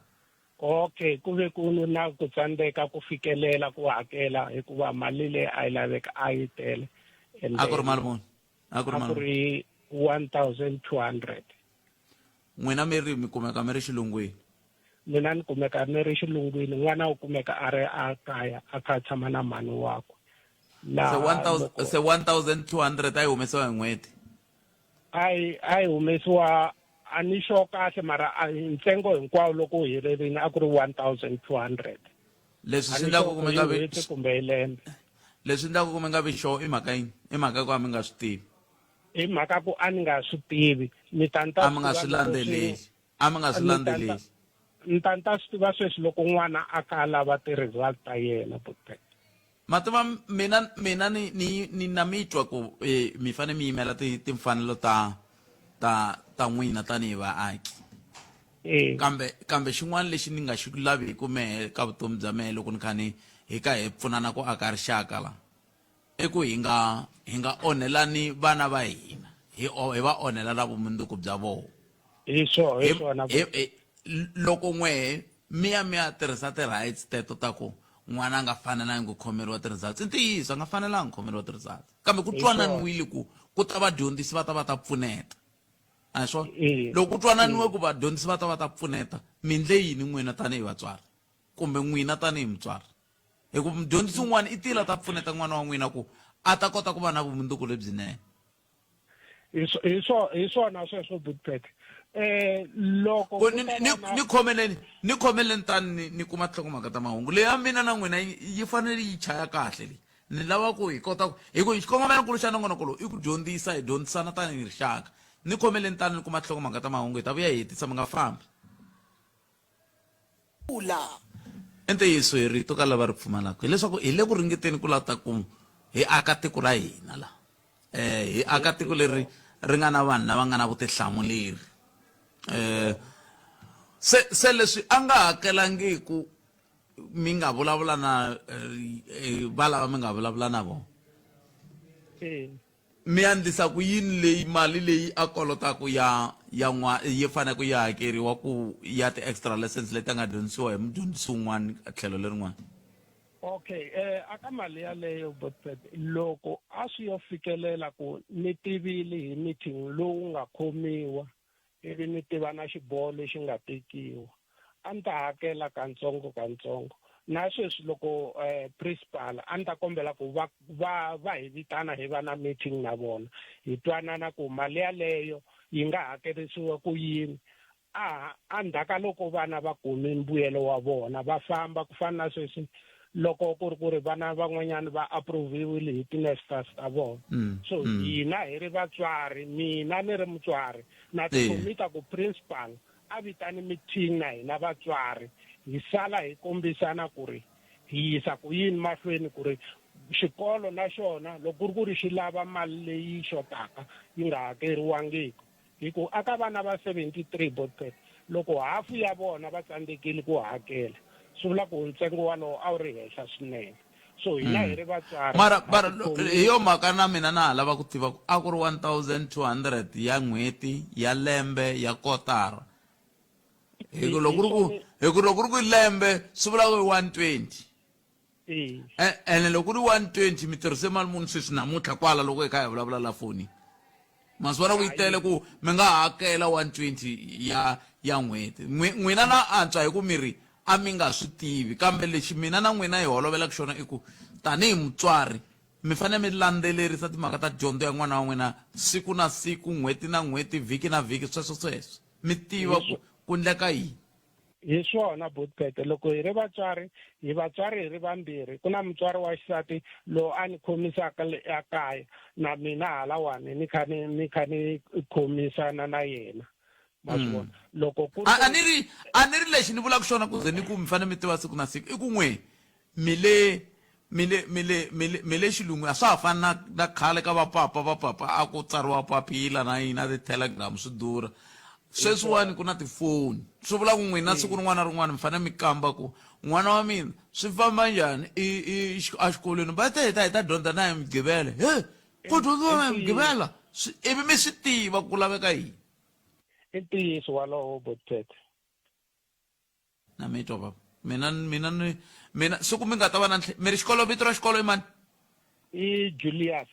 okay ku ve ku na ku tsandzeka ku fikelela ku hakela hikuva mali leyi a yi laveka a yi tele a ku ri mali muni a ku ri 1,200 n'wina mi kumeka mi ri xilungwini mina ni kumeka ni ri xilungwini n'wana u kumeka a ri a kaya a kha tshama na mhani wakwe se 1,200 a yi humesiwa hi n'hweti a yi humesiwa a ni xo kahle mara ntsengo hinkwawo loko wu helerile a ku ri 1,200 leswi swi endlaku ku mi nga vi kumbe lembe leswi endlaku ku mi nga vi sure i mhaka yini i mhaka ku a mi nga swi tivi hi mhaka ku a ni nga swi tivi ni ta a mi nga swi landzeleli ni ta swi tiva sweswi loko n'wana a ka lava ti-result ta yena mativa mina ni na mi twa ku mi fane mi yimela timfanelo ta n'wina tanihi vaaki kambe xin'wana lexi ni nga xi laviku mehe ka vutomi bya mehe loko ni kha hi ka hi pfunana ku aka rixaka la i ku hi nga onhelani vana va hina hi va onhela na vumundzuku bya vona loko n'wehe mi ya tirhisa ti-rights teto ta ku n'wana a nga fanelangi ku khomeriwa ti-results i ntiyiso a nga fanelangi ku khomeriwa ti-results kambe ku twananiwile ku ta vadyondzisi va ta pfuneta a swona loko ku twananiwe ku vadyondzisi va ta pfuneta mi ndle yini n'wina tanihi vatswari kumbe n'wina tanihi mutswari hikuva mudyondzisi wun'wana i tila ta pfuneta n'wana wa n'wina ku a ta kota ku va na vumundzuku lebyinene hi swona sweswo Botpet loko ni khomeleni tani ni kuma nhlokomhaka ta mahungu leyi ya mina na n'wina yi fanele yi chaya kahle leyi ni lava ku hi kota hi ku xikongomelonkulu xa nongonoko lowu i ku dyondzisa hi dyondzisana tanihi rixaka ni khomeleni tani ni kuma nhlokomhaka ta mahungu hi ta vuya hi hetisa mi nga fambi ntiyiso hi rito ka lava ri pfumalaka hileswaku hi le ku ringeteni ku lata ku hi aka tiko ra hina la hi aka tiko leri ri nga na vanhu lava nga na vutihlamuleri se leswi a nga hakelangiku mi nga vulavula na valava mi nga vulavula na vona mi endlisa ku yini leyi mali leyi a kolotaku yi fanele ku yi hakeriwa ku ya ti-extra lessons leti a nga dyondzisiwa hi mudyondzisi wun'wana a tlhelo lerin'wana okay aka mali yaleyo Botpet loko a swi yo fikelela ku ni tivile hi meeting lowu nga khomiwa ivi ni tiva na xiboho lexi nga tekiwa a ni ta hakela katsongo na sweswi loko principal a ni ta kombela ku va hi vitana hi va na meeting na vona hi twanana ku mali yaleyo yi nga hakerisiwa ku yini a ndzhaka loko vana va kume mbuyelo wa vona va famba ku fana na sweswi loko ku ri vana van'wanyana va approviwile hi ti-nurses ta vona so hina hi ri vatswari mina ni ri mutswari na tikomita ku principal a vitani meeting na hina vatswari hi sala hi kombisana ku ri hi yisa ku yini mahlweni ku ri xikolo na xona loko ku ri xi lava mali leyi xotaka yi nga hakeriwangiki hi ku aka vana va 73 Botpet loko hafu ya vona va tsandzekile ku hakela swi vula ku ntsengo walowo a wu ri henhla swinene so hina hi ri vatswari mara hi yo mhaka na mina na ha lava ku tiva ku a ku ri 1200 ya n'hweti ya lembe ya kotara hi ku loko ri ku lembe swi vula ku 120 ene loko ri 120 mi tirhise mali muni sweswi namuntlha kwala loko hi kha hi vulavula la foni ma swi vona ku yi tele ku mi nga hakela 120 ya n'hweti n'wina na antswa hi ku miri a mi nga swi tivi kambe lexi mina na n'wina hi holovelaka xona i ku tanihi mutswari mi fanele mi landzelerisa timhaka ta dyondzo ya n'wana wa n'wina siku na siku n'hweti na n'hweti vhiki na vhiki sweswo mi tiva ku ndleka yini hi swona Bothphethe loko hi ri vatswari hi ri vambirhi ku na mutswari wa xisati lowu a ni khomisaka ekaya na mina halawani ni kha ni khomisana na yena ma swi vona loko ku a ni ri lexi ni vulaka xona ku ze ni ku mi fanele mi tiva siku na siku i ku n'we mi le xilungu a swa ha fani na khale ka vapapa a ku tsariwa papila na yini na ti-telegram swi durha sweswiwani ku na tifoni swi vula ku n'wina siku rin'wana na rin'wana mi fanele mi kamba ku n'wana wa mina swi famba njhani exikolweni va ta hi ta dyondza na hi migqivela ku dyondziwa na hi migqivela ivi mi swi tiva ku laveka yini i ntiyiso walowo Bothphethe na mi twa baba mina siku mi nga ta va na mi ri xikolo vito ra xikolo i mani i Julius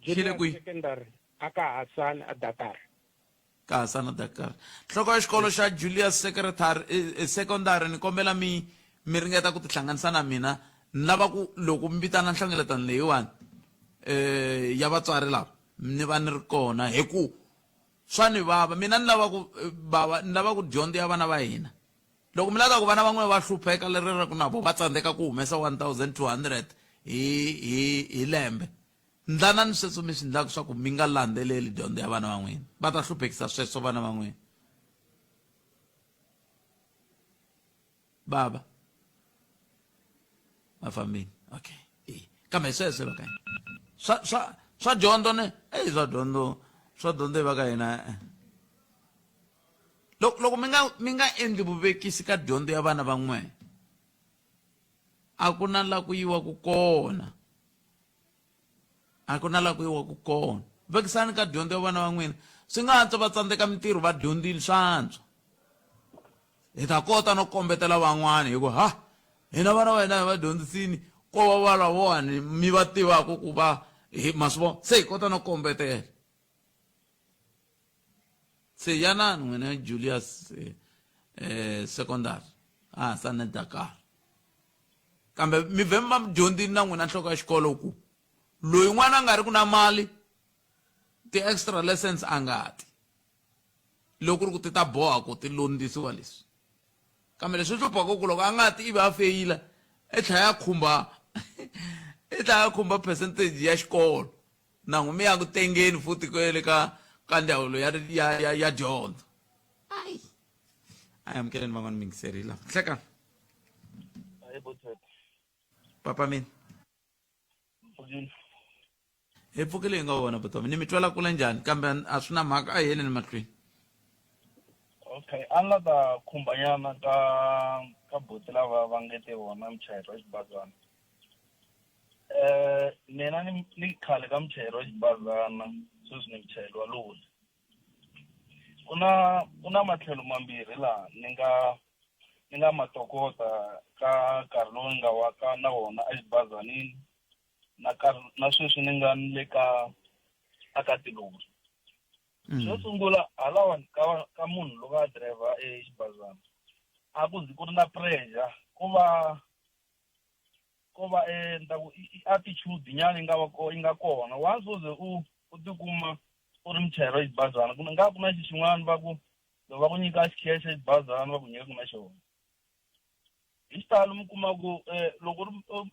xile kwihi secondary aka Hasani a Dakar ka Hasani Dakar nhloko ya xikolo xa Julius secondary ni kombela mi ringeta ku tihlanganisa na mina ni lava ku loko mi vitana nhlengeletano leyiwani ya vatswari lava ni va ni ri kona hi ku swa ni vava mina ni lava ku dyondzo ya vana va hina loko mi lava ku vana van'we va hlupheka leri ra ku na vo va tsandzeka ku humesa 1200 hi lembe ndlana ni sweswo mi swi endlaka swa ku mi nga landzeleli dyondzo ya vana van'wini va ta hluphekisa sweswo vana van'wini baba vafambini okay kambe sweswo va ka hina swa dyondzo ne swa dyondzo va ka hina loko mi nga endli vuvekisi ka dyondzo ya vana van'wana a ku na la ku yiwa ku kona vekisani ka dyondzo ya vana van'wina swi nga antswa va tsandzeka mintirho va dyondzile swantswa hi ta kota no kombetela van'wana hi ku hina vana va hina hi va dyondzisini ko va va lavawani mi va tivaka ku va ma swi vona se hi kota no kombetela se yanani n'wina Julius secondary Hasani Dakar kambe mi vhe ma dyondzini na n'wina nhloko ya xikolo ku loyi n'wana a nga ri ku na mali ti-extra lessons a nga ti loko ri ku ti ta boha ku ti londzisiwa leswi kambe leswi hluphaka ku loko a nga ti ivi a feyila i tlhela ya khumba percentage ya xikolo na n'wi mi ya ku tengeni futi kwele ka ndzawulo ya dyondzo ayi amukeleni van'wana mi ngiserile hlekani papa mina hi pfuke leyi nga wona vutomi ni mi twela kule njhani kambe a swi na mhaka a hi heleni mahlweni okay a nga ta khumbanyana ka buti lava va nge te vona muchayeri wa xibazana mina ni khale ka muchayeri wa xibazana sweswi ni muchayeri wa loni ku na matlhelo mambirhi laha ni nga matokota ka nkarhi lowu ni nga waka na wona exibazanini na sweswi ni nga ni le aka tilori xo sungula halawani ka munhu loko a driver exibazana a ku zi ku ri na pressure ko va attitude nyana yi nga kona once u ze u tikuma u ri muchayeri wa xibazana ku nga ku na xin'wana va ku nyika xikhexe xibazana va ku nyika ku na xona hi xitalo mi kuma ku loko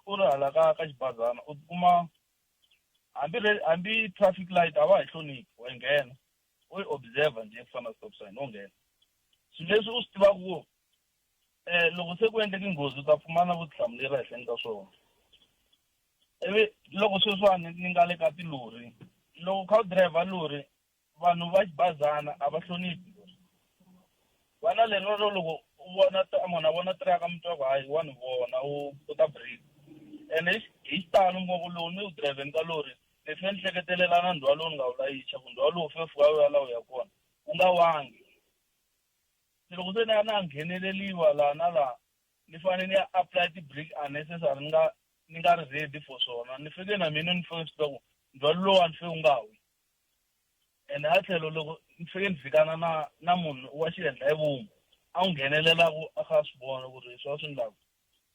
u ri hala ka xibazana u tikuma hambi traffic light a va hi hloniphi wa nghena u yi observer njhe ku fana stop sign wo nghena swilo leswi u swi tivaka ku loko se ku endleke nghozi u ta pfumala vutihlamuleri ehenhleni ka swona ivi loko sweswiwani ni nga le ka tilori loko kha u driver lori vanhu va xibazana a va hloniphi vana lero loko u vona munhu a vona tiraka mi twa ku hayi wa ni vona u ta break ene hi xitalo ngopfu lowu ni wu driveni ka lori ni fane ni hleketelela na ndhwa lowu ni nga wu layicha ku ndhwa lowu fe fuka wu ya laha wu ya kona wu nga wangi se loko se ni ya na ngheneleliwa laha na laha ni fanele ni ya apply ti-break unnecessary ni nga ri ready for swona ni fike na mina ni fike swi tiva ku ndhwa lowa ni fe wu nga wi ene a tlhelo loko ni fike ni fikana na munhu wa xiendla hi vumu a wu nghenelelaku a kha swi vona ku ri swa swi ndlaku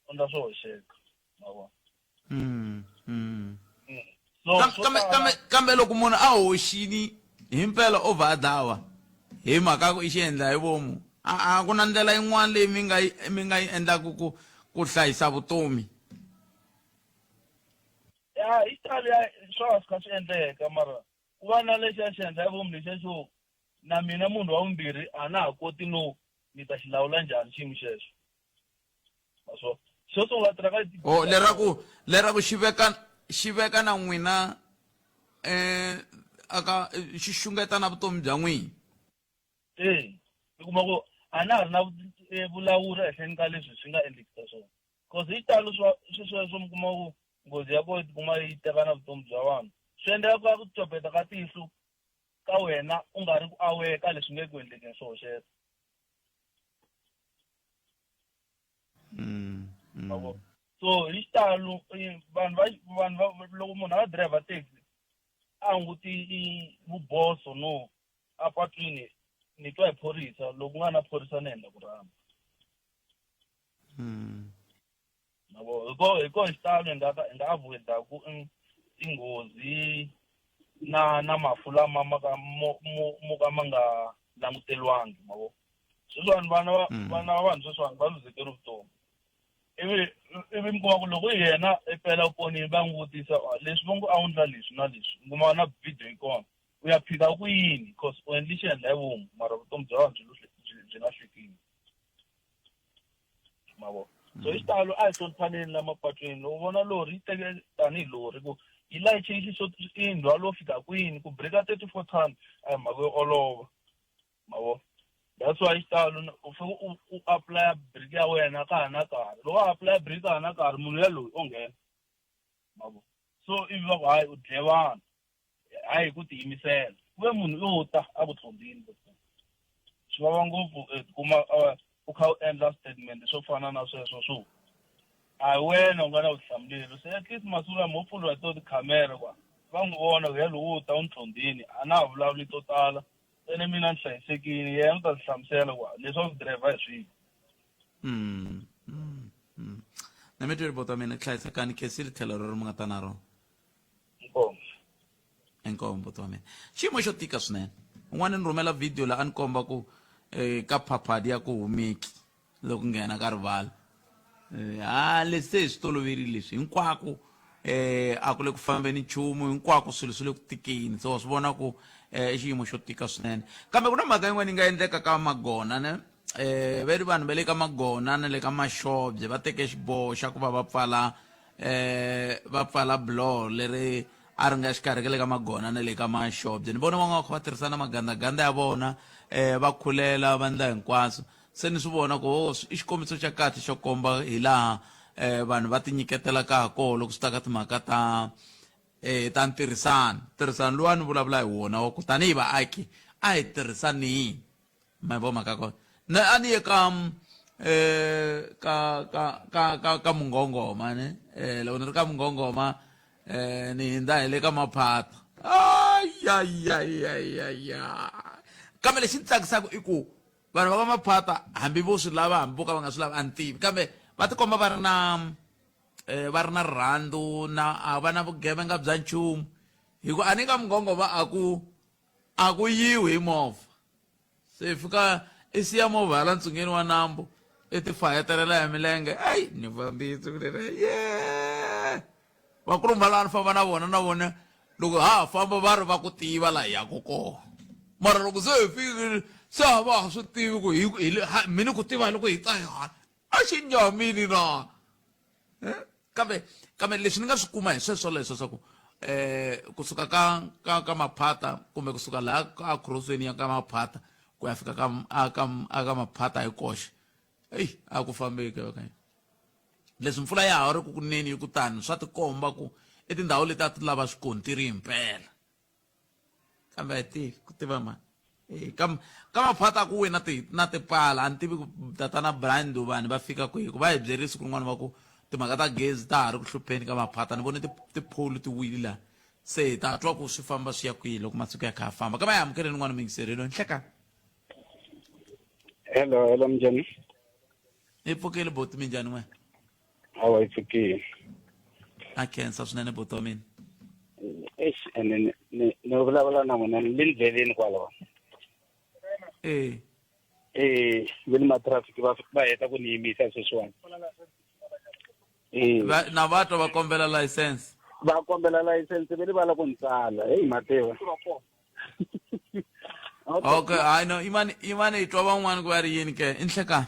u ndla swo hoxeka ma vona kambe loko munhu a hoxini hi mpela over adawa hi mhaka ku i xiendla hi vomu a ku na ndlela yin'wana leyi mi nga yi endlaku ku hlayisa vutomi ya hi xitalo ya swa swi kha swi endleka mara ku va na lexi a xi endla hi vomu lexiya xo na mina munhu wa vumbirhi a na ha koti no ni ta xi lawula njhani xiyimo xexo so xo sungula tiraka leraku xi veka na n'wina aka xi xungeta na vutomi bya n'wina i kuma ku a na ha ri na vulawuri ehenhleni ka leswi swi nga endlekisa swona cause hi xitalo sweswo mi kuma ku nghozi ya kona yi tikuma yi teka na vutomi bya vanhu swi endleka ku copeta ka tihlo ka wena u nga ri ku aware ka leswi nge ku endlekeni swo hoxeta so hi xitalo vanhu loko munhu a driver taxi a hunguti vuboso no a patwini ni twa hi phorisa loko nga na phorisa ni endla ku rhamba hi ko hi xitalo hi nga avoidaku tinghozi na mafu lama mo ka ma nga languteliwangi ma vo sweswiwani vana va vanhu sweswiwani va luzekeri vutomi ivi mi kuma ku loko yena epela uponini va n'wi vutisa leswi va ngo a wu ndla leswi na leswi mi kuma na video yi kona u ya phika ku yini because u endli xiendla hi vomu mara vutomi bya vanhu byi lahlekile ma vo so hi xitalo a hi hloniphaneni la mapatwini loko vona lori yi teke tanihi lori ku yi layiche yi i ndhwa lowu fika kwini ku breka 34 ton a hi mhaka yo olova ma vo that's why xitalo u fike u apply break ya wena ka ha na nkarhi loko a apply break ka ha na nkarhi munhu yaloyi o nghena ma vo so ivi va ku hayi u dlhe vanhu hayi ku tiyimisela ku ve munhu yo ta a ku tlhombini swi vava ngopfu kuma u kha u endla statement swo fana na sweswo swo a hi wena u nga na vutihlamuleri se at least masiku lama ho pfuriwa hi to tikhamera kwa va n'wi vona ku yaloyi wo ta u ni tlhondini a na ha vulavuli to tala ene mina ni hlayisekile yena u ta swi hlamusela kwa leswi a swi dirayivha hi swihi na mi twiri bota mina hlayisekani khesile tlhelo ro mi nga ta na rona enkombo bota wa mina xiyimo xo tika swinene un'wana ni rhumela video la a ni komba ku ka phaphadi ya ku humeki loko nghena ka rivala leswi se hi swi toloverile leswi hinkwako a ku le ku fambeni nchumu hinkwako swilo swi le ku tikeni so swi vona ku i xiyimo xo tika swinene kambe ku na mhaka yin'wana yi nga endleka ka magona ne ve ri vanhu va le ka magona na le ka maxobye va teke xiboho xa ku va va pfala buloho leri a ri nga xikarhi ka le ka magona na le ka maxobye ni vona van'wana va kha va tirhisa na magandaganda ya vona va khulela va ndla hinkwaswo se ni swi vona ku i xikombiso xa kahle xo komba hi laha vanhu va ti nyiketelaka ha koho loko swi ta ka timhaka ta ntirhisano lowu a ni vulavula hi wona wa ku tanihi vaaki a hi tirhisanihi ma vo mhaka kona a ni ye ka mungongoma ne loko ni ri ka mungongoma ni hindza hi le ka maphata kambe lexi ni tsakisaka i ku vanhu va maphata hambi vo swi lava hambi vo ka va nga swi lava a ni tivi kambe va tikomba va ri na rirhandzu a va na vugevenga bya nchumu hi ku a ni ka mungongoma a ku yiwi hi movha se fika i siya movha hala ntsungeni wa nambu i ti fayetelela hi milenge ni fambisi vakurumba laha ni famba na vona loko ha famba va ri va ku tiva laha hi yaka kona mara loko se hi fikile se a va ha swi tivi ku mini ku tiva loko hi ta yana a xi nyamini na kambe leswi ni nga swi kuma hi sweswo swa ku kusuka ka maphata kumbe kusuka laha ka crossweni ya ka maphata ku ya fika ka maphata hi koxe a ku fambeki leswi mpfula ya ha ri ku kuneni yi kutani swa tikomba ku i tindhawu leti a ti lava swikontiri himpela kambe a tivi ku tiva mani ka maphata ku we na tipala a ni tivi ku tatana Brian Duvani va fika kwihi ku va hi byeri siku rin'wana va ku timhaka ta gezi ta ha ri ku hlupheni ka maphata ni vone tipholu ti wile laha se hi ta twa ku swi famba swi ya kwihi loko masiku ya kha ya famba ka va hi amukeleni n'wana mingiserelo nhleka hello mjani i pfukile boti minjhani n'we hawa yi pfukile a khensa swinene boti wa mina ene ni vulavula na n'wina ni le ndleleni kwalaho ve ni matrafiki va heta ku ni yimisa sweswiwani na va twa va kombela license va kombela license ve ni va la ku ni tsala heyi mativa okay I know imani hi twa van'wani ku va ri yini ke i nhlekani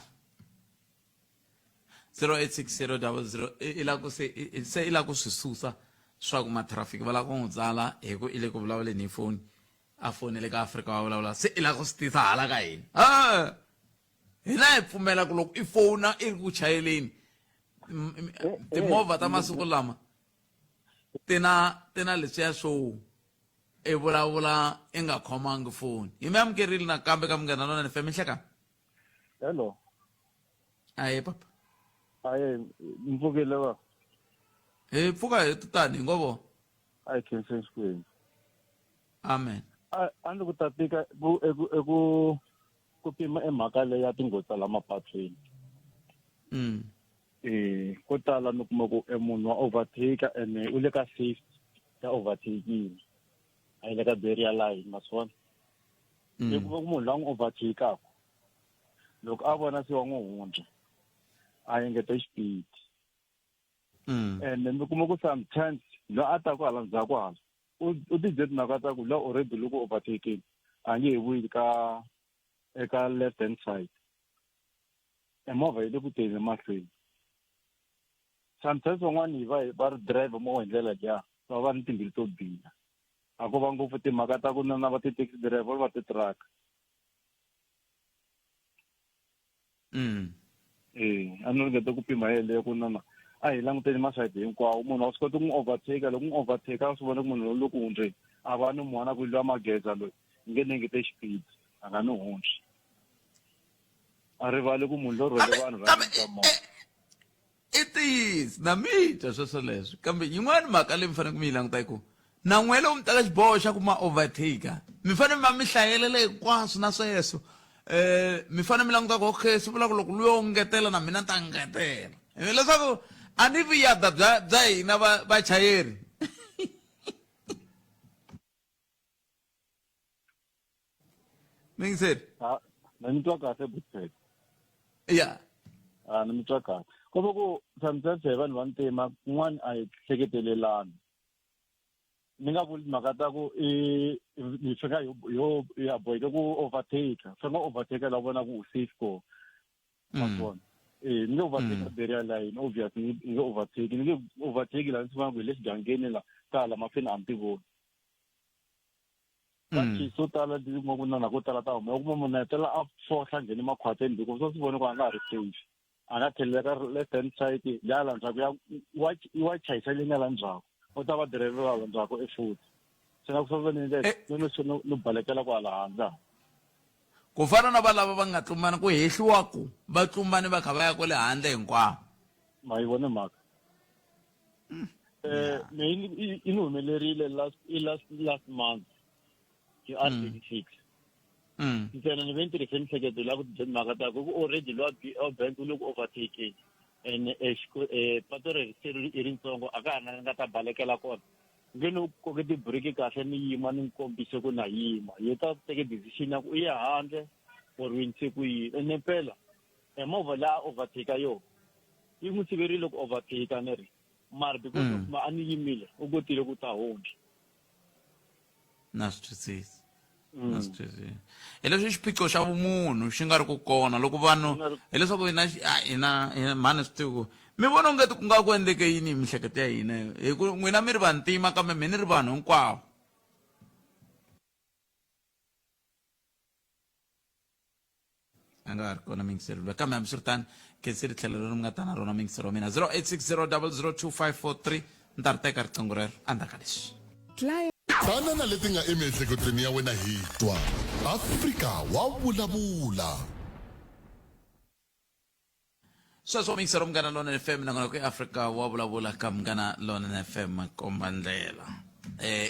086000 se i la ku swi susa swa ku matrafiki va la ku n'wi tsala hi ku i le ku vulavuleni hi foni a fonele ka Afrika va vulavula se i la ku swi tisa hala ka hina hina hi pfumela ku loko i fona i ri ku chayeleni timovha ta masiku lama tina leswiya swo i vulavula i nga khomangi foni hi mi amukerile nakambe ka Munghana Lonene FM nhlekani hello aye papa aye mpfukile va hi pfuka hi tutani hi ngovo ayi khensa xikwembu amen a ndzi ku ta tika ku pima emhaka leyi ya tinghozi ta la mapatwini ko tala ni kuma ku munhu wa overtake ene u le ka safety ya overtakini a yi le ka barrier line naswona ni kuma ku munhu loyi a n'wi overtakaka loko a vona se wa n'wi hundza a engeta xipidi ene mi kuma ku sometimes loyi a ta ku hala ndzhaku hala u tibyeli timhaka ta ku loyi already loko overtakini a nge he vuyi eka left hand side emovha yi le ku teni emahlweni sometimes van'wani va ri driver mo hi ndlela liya va va ni timbilu to biha a ko va ngopfu timhaka ta ku na va ti-taxi driver va titiraka a ni ringete ku pima hi leyo ku nana a hi languteni masayiti hinkwawo munhu a swi koti ku n'wi overtake loko n'wi overtake a swi vona ku munhu loyi loko hundzeni a va ni mhwana ku lwa mageza loyi nge ni engete xipidi a nga ni hundzi a rivale ku munhu lo rhwele vanhu i tiyisi na mi twa sweswo leswi kambe yin'wana mhaka leyi mi fanele ku mi yi languta hi ku na n'we loko mi teka xiboho xa ku ma overtake mi fanele mi va mi hlayelela hinkwaswo na sweswo mi fanele mi languta ku okay swi vula ku loko luyo ngetela na mina ni ta ngetela leswaku a ni viyada bya hina vachayeri mi ngiseri ni twa kahle buthet ya ni mi twa kahle ko va ku sometimes hi vanhu va ntima kun'wana a hi hleketelelani ni nga vuli mhaka ta ku hi fika ya boheka ku overtake fika overtake la vona ku safe ko naswona ni nge overtake barrier line obviously ni nge overtake la ni fika ku hi le xigangeni la ka hala mafeni a mi ti voni so tala di mo ku nana ko tala ta mo ku munhu hetela a fohla ngheni makhwateni because swi vona ku a nga ha ri safe a nga tlhelela ka left hand side ya la ndzhaku wa chayisa leyi nga la ndzhaku u ta va driver va ndzhaku efuthi swi nga ku swi no balekela ku hala handle ku fana na valava va nga tlumbana ku hehliwaku va tlumbani va kha va ya kwale handle hinkwavo ma yi vone mhaka ni humelerile last month ki R36 ntsena ni ve ni tirhise mihleketo la ku tibyeni mhaka ta ku already lowa bank u le ku overtake ene pato ri ri ntsongo a ka ha na nga ta balekela kona nge ni koke tibureki kahle ni yima ni kombise ku na yima yi ta teke decision ya ku u ye handle or wintse ku yini ene mpela movha la overtake yo yi n'wi siverile ku overtake ni ri mara because of a ni yimile u kotile ku ta hundza na swi twisisa na swi twisisa hi leswi xiphiqo xa vumunhu xi nga ri ku kona loko vanhu hileswaku hina mhani swi tivi ku mi vona ungeti ku nga ku endleke yini hi mihleketo ya hina hi ku n'wina mi ri vantima kambe mi ni ri vanhu hinkwavo a nga ha ri kona mingiseriwa kambe hambiswiritano khensi ri tlhelo leri mi nga ta na rona mingisero wa mina 0860002543 ni ta ri teka riqingho rero endzhaku ka leswi banana leti nga emiehleketweni ya wena hi twa Afrika wa vulavula sweswo mingisero Munghana Lonene FM na ngona ku Africa wa vulavula ka Munghana Lonene FM komba ndlela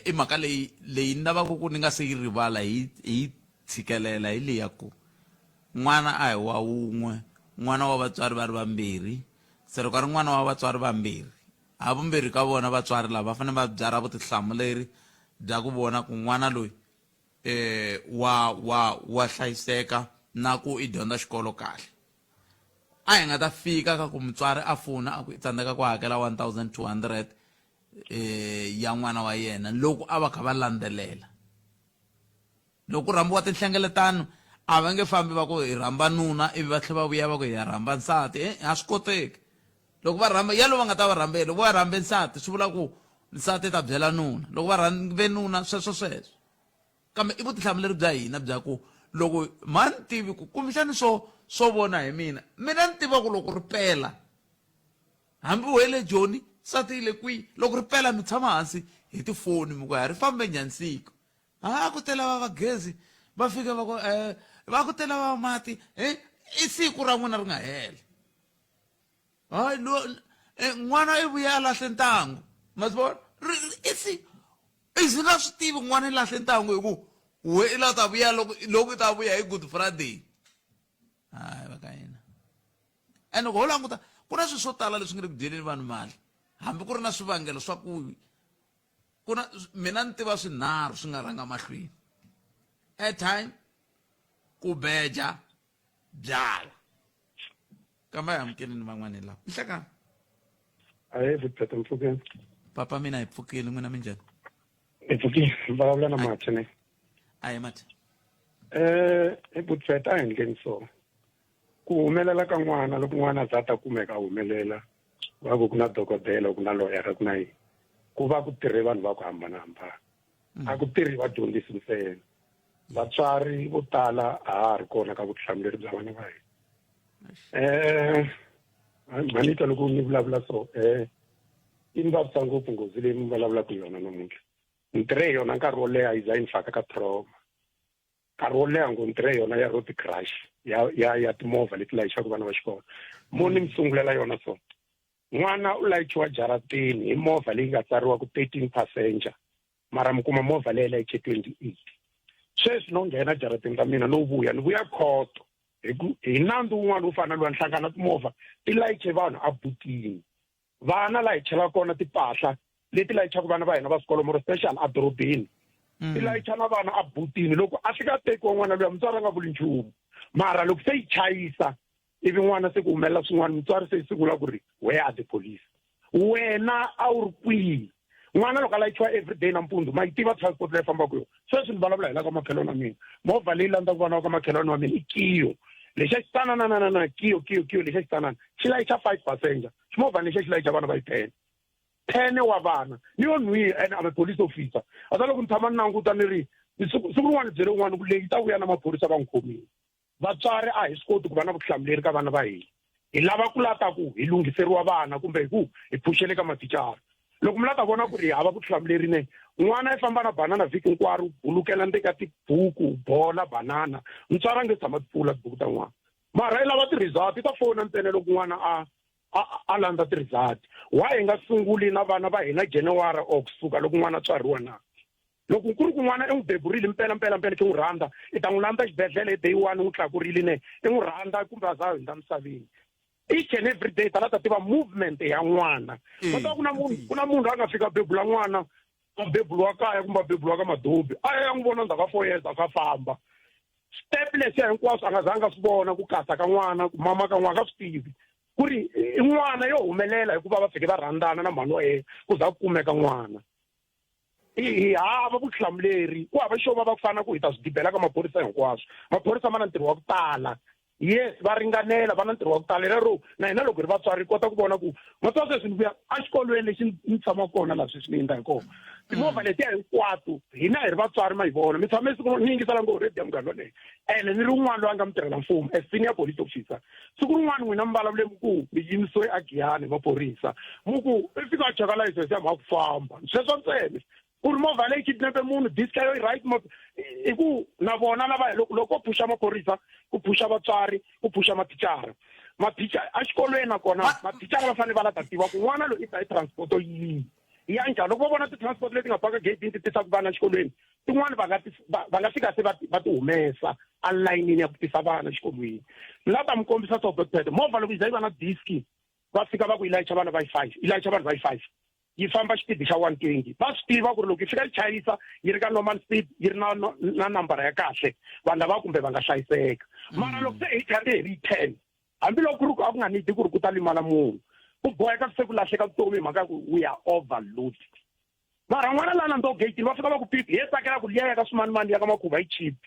i mhaka leyi ni lavaka ku ni nga se yi rivala hi tshikelela hi leyi ya ku n'wana a hi wa wun'we n'wana wa vatswari va ri vambirhi se loko a ri n'wana wa vatswari vambirhi havumbirhi ka vona vatswari lava va fanele va byala vutihlamuleri bya ku vona ku n'wana loyi wa hlayiseka na ku i dyondza xikolo kahle a hi nga ta fika ka ku mutswari a pfuna a ku tsandzeka ku hakela 1200 ya n'wana wa yena loko a va kha va landzelela loko rambiwa tinhlengeletano a va nge fambi va ku hi rhamba nuna ivi va tlhela va vuya va ku hi rhamba nsati a swi koteki loko va rhamba yalo va nga ta va rhambela loko va rhambe nsati swi vula ku nsati ta byela nuna loko va rhambe nuna sweswo kambe i vutihlamuleri bya hina bya ku loko ma ni tivi ku kumbexani swo vona hi mina ni tiva ku loko ri pela hambi wele joni nsati ile kwihi loko ri pela mi tshama hansi hi tifoni mi ku ya ri fambe nyansiko ku tela va gezi va fika va ku va ku tela va mati i siku ra n'wina ri nga hela hayi n'wana i vuya a lahle ntangu ma swi vona i nga swi tivi n'wana i lahle ntangu hi ku we i la ta vuya loko i ta vuya hi Good Friday hayi va ka hina ene loko ho languta ku na swilo swo tala leswi nga le ku dyeleni vanhu mali hambi ku ri na swivangelo swa ku kuna mina ni tiva swinharhu swi nga ranga mahlweni airtime ku beja byala kambe hi amukeleni van'wani lava nhlekani Ahee Vutheta mpfhukeni papa mina hi pfukile n'wina minjhani hi pfukile vulavula na Mati ne ayi Mati hi Vutheta a hi endleni so ku humelela ka n'wana loko n'wana za ta kumeka a humelela va ku na dokodela ku na lawyer ku na yini ku va ku tirhe vanhu va ku hambanahambana a ku tirhi vadyondzisi ntsena vatswari vo tala a ha ri kona ka vutihlamuleri bya vana va hina manita loko ni vulavula so i ni vavisa ngopfu nghozi leyi mi vulavulaka yona namuntlha ni tirhe yona nkarhi wo leha yi za yi ni faka ka trauma nkarhi wo leha ngo ni tirhe yona ya road crash ya timovha leti layichaka vana va xikolo mo ni mi sungulela yona so n'wana u layichiwa jaratini hi movha leyi nga tsariwa ku 13 passenger mara mi kuma movha leyi layiche 28 sweswi no nghena jaratini ka mina no vuya ni vuya khoto hi nandzu wun'wana wu fana lowa nhlangana timovha ti layiche vanhu a butini vana layichela kona tipahla leti layichaka vana va hina va swikolo moro special a dorobeni ti layicha na vana a butini loko a fika tekiwa n'wana luya mutswari a nga vuli nchumu mara loko se yi chayisa ivi n'wana se ku humelela swin'wana mutswari se yi sungula ku ri where are the police wena a wu ri kwihi n'wana loko a layichiwa everyday nampundzu ma yi tiva transport leyi fambaka yona sweswi ni vulavula hi la ka makhelwana wa mina movha leyi landzaka vana va ka makhelwana wa mina i kiyo lexi a xi tanana kiyo lexi a xi tanana xi layicha 5 passenger ximovha lexi a xi layicha vana va yi 10 wa vana ni yo nwihi and I'm a police officer a ta loko ni tshama ni languta ni ri siku rin'wana byele un'wana ku leyi ta vuya na maphorisa va n'wi khomile vatswari a hi swi koti ku va na vutihlamuleri ka vana va hina hi lava ku lata ku hi lunghiseriwa vana kumbe hi phuxele ka mathicara loko mi la ta vona ku ri hi hava vutihlamuleri ne n'wana i famba na banana vhiki hinkwaro bulukela ndzeni ka tibuku bola banana mutswari a nge tshama tipfula tibuku ta n'wana mara i lava ti-result i ta fona ntsena loko n'wana a landza ti-result wa hi nga sunguli na vana va hina January or kusuka loko n'wana a tswariwa na loko ku ri ku n'wana i n'wi beburile mpela ki n'wi rhandza i ta n'wi landza xibedhlele hi day 1 n'wi tlakurile ne i n'wi rhandza kumbe a za hundza misaveni each and every day ta tiva movement ya n'wana kota ku na munhu a nga fika bebula n'wana a bebuliwa kaya kumbe a bebuliwa ka madobi a ya n'wi vona ndzhaku ka 4 years a ka famba step leswiya hinkwaswo a nga zanga swi vona ku kasa ka n'wana ku mama ka n'wana ka swi tivi ku ri i n'wana yo humelela hikuva va fike va rhandzana na mhani wa yena ku za ku kumeka n'wana hi hava vutihlamuleri ku hava xo va ku fana ku hi ta swi dibela ka maphorisa hinkwaswo maphorisa ma na ntirho wa ku tala yes va ringanela va na ntirho wa ku tala lero na hina loko hi vatswari kota ku vona ku matswari sweswi ni vuya a xikolweni lexi ni tshama kona laha sweswi ni endla hi kona timovha letiya hinkwato hina hi ri vatswari ma hi vona mi tshame siku ni yingisela ngo redi ya munghana loleyo ene ni ri un'wana loyi a nga mi tirhela mfumo as senior police officer siku rin'wana n'wina mi vulavule ku mi yimisiwe a Giyani maphorisa mu ku i fika a cheka layisense ya mhaka ku famba sweswo ntsena ku ri movha leyi kidnape munhu diska yo right i ku na vona lava loko phusha maphorisa ku phusha vatswari ku phusha mathicara a xikolweni nakona mathicara va fanele va la ta tiva ku n'wana loyi i ta hi transport yini ya njhani loko va vona ti-transport leti nga paka gate ti tisa ku vana xikolweni tin'wani va nga fika se va ti humesa alayinini ya ku tisa vana xikolweni ni la ta mi kombisa sobepete movha loko yi za yi va na diski va fika va ku yi layicha vana va yi 5 yi layicha vanhu va yi 5 yi famba xipidi xa 120 va swi tiva ku ri loko yi fika yi chayisa yi ri ka normal speed yi ri na nambara ya kahle vanhu lava kumbe va nga hlayiseka mara loko se hi karhi hi ri 10 hambiloko ku ri ku a ku nga nidi ku ri ku ta limala munhu ku boheka se ku lahleka vutomi hi mhaka ku we are overloaded mara n'wana lana ndo gate va fika va ku pipi hi tsakela ku liya ya ka swimanimani ya ka makhuva yi chip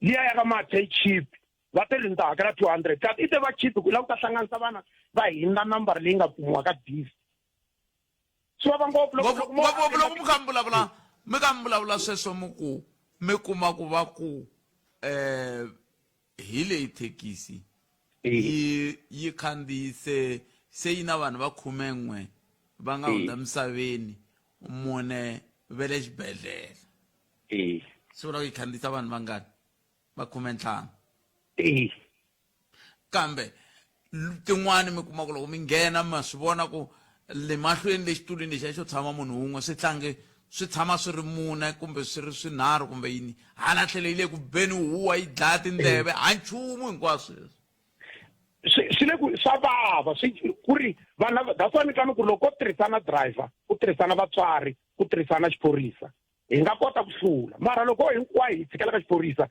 liya ya ka mathe yi chip va tele ni ta hakela 200 kasi i te va chip ku la ku ta hlanganisa vana va hindza nambara leyi nga kumiwa ka dis swi vava ngopfu loko mi kha mi vulavula sweswo mi kuma ku va ku hi leyi thekisi yi khandziyise se yi na vanhu va 11 va nga hundza misaveni 4 ve le xibedhlele swi vula ku yi khandziyisa vanhu vangani va 15 kambe tin'wani mi kuma ku loko mi nghena ma swi vona ku le mahlweni le xitulwini lexiya xo tshama munhu wun'we swi tshama swi ri mune kumbe swi ri swinharhu kumbe yini hala tlhelo yi le ku beni huwa yi dlaya tindleve a nchumu hinkwaswo swi le ku swa vava ku ri vana that's why ni tani ku loko ku tirhisana driver ku tirhisana vatswari ku tirhisana xiphorisa hi nga kota ku hlula mara loko hinkwayo hi tshikela ka xiphorisa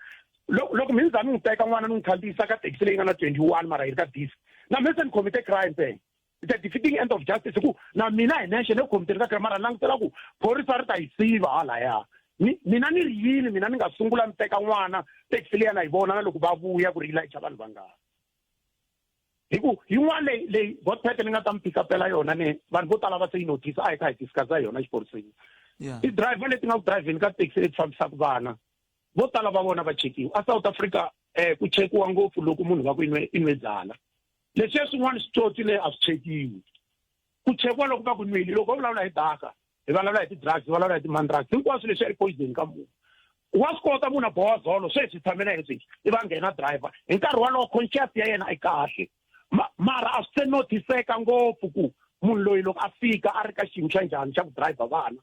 loko mi za mi n'wi teka n'wana ni n'wi khandziyisa ka thekisi leyi nga na 21 mara hi ri ka dis na me se ni commite crime it's a defeating end of justice ku na mina hi nexe le khomiteni ka crime mara langutela ku phorisa ri ta hi siva halaya mina ni ri yini mina ni nga sungula ni teka n'wana thekisi leyi na hi vona na loko va vuya ku ri yi layicha vanhu vangani hi ku yin'wana leyi botpete ni nga ta mi pikapela yona ni vanhu vo tala va se yi notice a hi kha hi discussa yona xiphoriseni ti-driver leti nga ku drivheni ka thekisi leti fambisaka vana vo tala va vona va chekiwa a South Africa ku chekiwa ngopfu loko munhu va ku inwe dzala leswiya swin'wana switsotsi leyi a swi chekiwi ku chekiwa loko va ku nwile loko va vulavula hi daka hi vulavula hi ti-drugs hi vulavula hi ti-mandrugs hinkwaswo leswi i poison ka munhu wa swi kota munhu a boha zolo sweswi hi tshamela hi i va nghena driver hi nkarhi walowo conscious ya yena i kahle mara a swi se notiseka ngopfu ku munhu loyi loko a fika a ri ka xiyimo xa njhani xa ku driver vana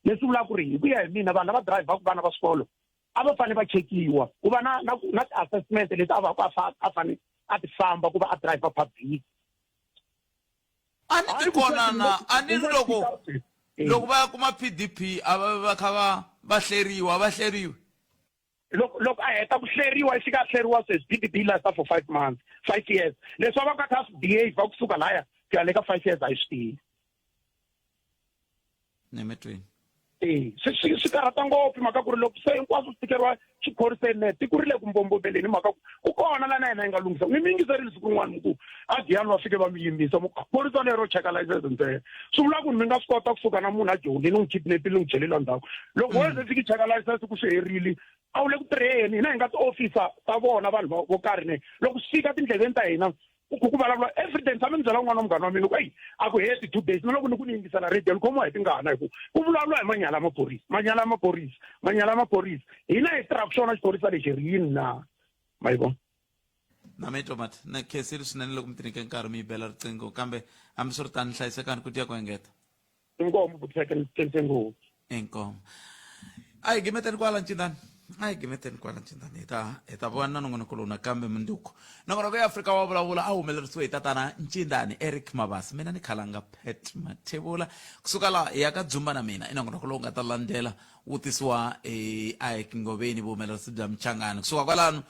leswi vulaka ku ri hi ku ya hi mina vanhu lava driver vana va swikolo a va fanele va chekiwa ku va na ti-assessment leti a va ku a fanele a ti famba ku va a driver public a ni ti konana a ni loko va ya kuma PDP a va kha va hleriwa loko a heta ku hleriwa i fika a hleriwa sweswi PDP lasta for 5 years leswi va ka kha swi behave va kusuka laya ku ya le ka 5 years a hi swi tivi ni metweni swi karhata ngopfu mhaka ku ri loko se hinkwaswo swi tikeriwa xiphoriseni tiko ri le ku mbombombeleni mhaka ku kona lana yena yi nga lunghisa mi yingiserile siku rin'wana ku a Giyani va fike va mi yimbisa phorisa lero cheka license ntsena swi vula ku mi nga swi kota kusuka na munhu a joni ni n'wi kidnapile ni n'wi cheleliwa ndhawu loko wo ze fiki cheka license ku swi herile a wu le ku tirheni hina hi nga ti-officer ta vona vanhu vo karhi ne loko swi fika tindleveni ta hina ku vulavula evidence a mi byela n'wana wa munghana wa mina ku eyi a ku heti 2 days na loko ni ku ni yingisela radio ni khomiwa hi tingana hi ku vulavula hi manyala ya maphorisa hina hi tirhaka xona xiphorisa lexi ri yini na ma yi vona na metomati na khensile swinene loko mi tinike nkarhi mi yi bela riqingho kambe hambi swi ri tani hlayisekani ku tiya ku engeta inkomo butiseke inkomo a hi gimeteni kwala ncindani hi ta vona nongonoko lowu nakambe munduku nongonoko ya Afrika wa vulavula a humelerisiwe hi tatana Ncindani Eric Mabasa mina ni khalanga Pet Mathebula kusuka la hi ya ka Dzumba na mina i nongonoko lowu nga ta landzela wu tisiwa eAEK Ngoveni vuhumelerisi bya Mchangani kusuka kwalano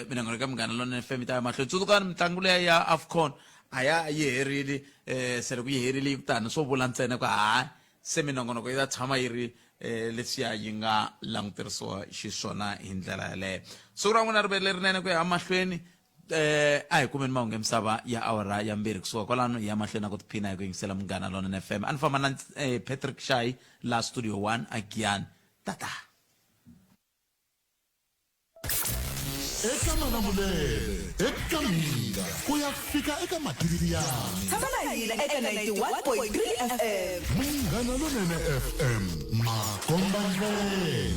minongonoko ya Munghana Lonene FM ta ya mahlweni tsutsukani mitlangu leya ya AFCON a ya yi herile se loko yi herile yi tani swo vula ntsena ku hayi se minongonoko yi ta tshama yi ri leswiya yi nga languterisiwa xiswona hi ndlela yaleyo. Siku ra n'wina ri ve lerinene ku ya mahlweni a hi kumeni mahungu misava ya awara ya mbirhi kusuka kwalano hi ya mahlweni na ku tiphina hi ku yingisela Munghana Lonene FM. A ni famba na Patrick Shai la Studio 1 a Giyani. Tata. eka Malamulele, eka Mhinga, ku ya fika eka Matiriyani. Tshama na hina eka 91.3 FM. Munghana Lonene FM, Makomba ndlela.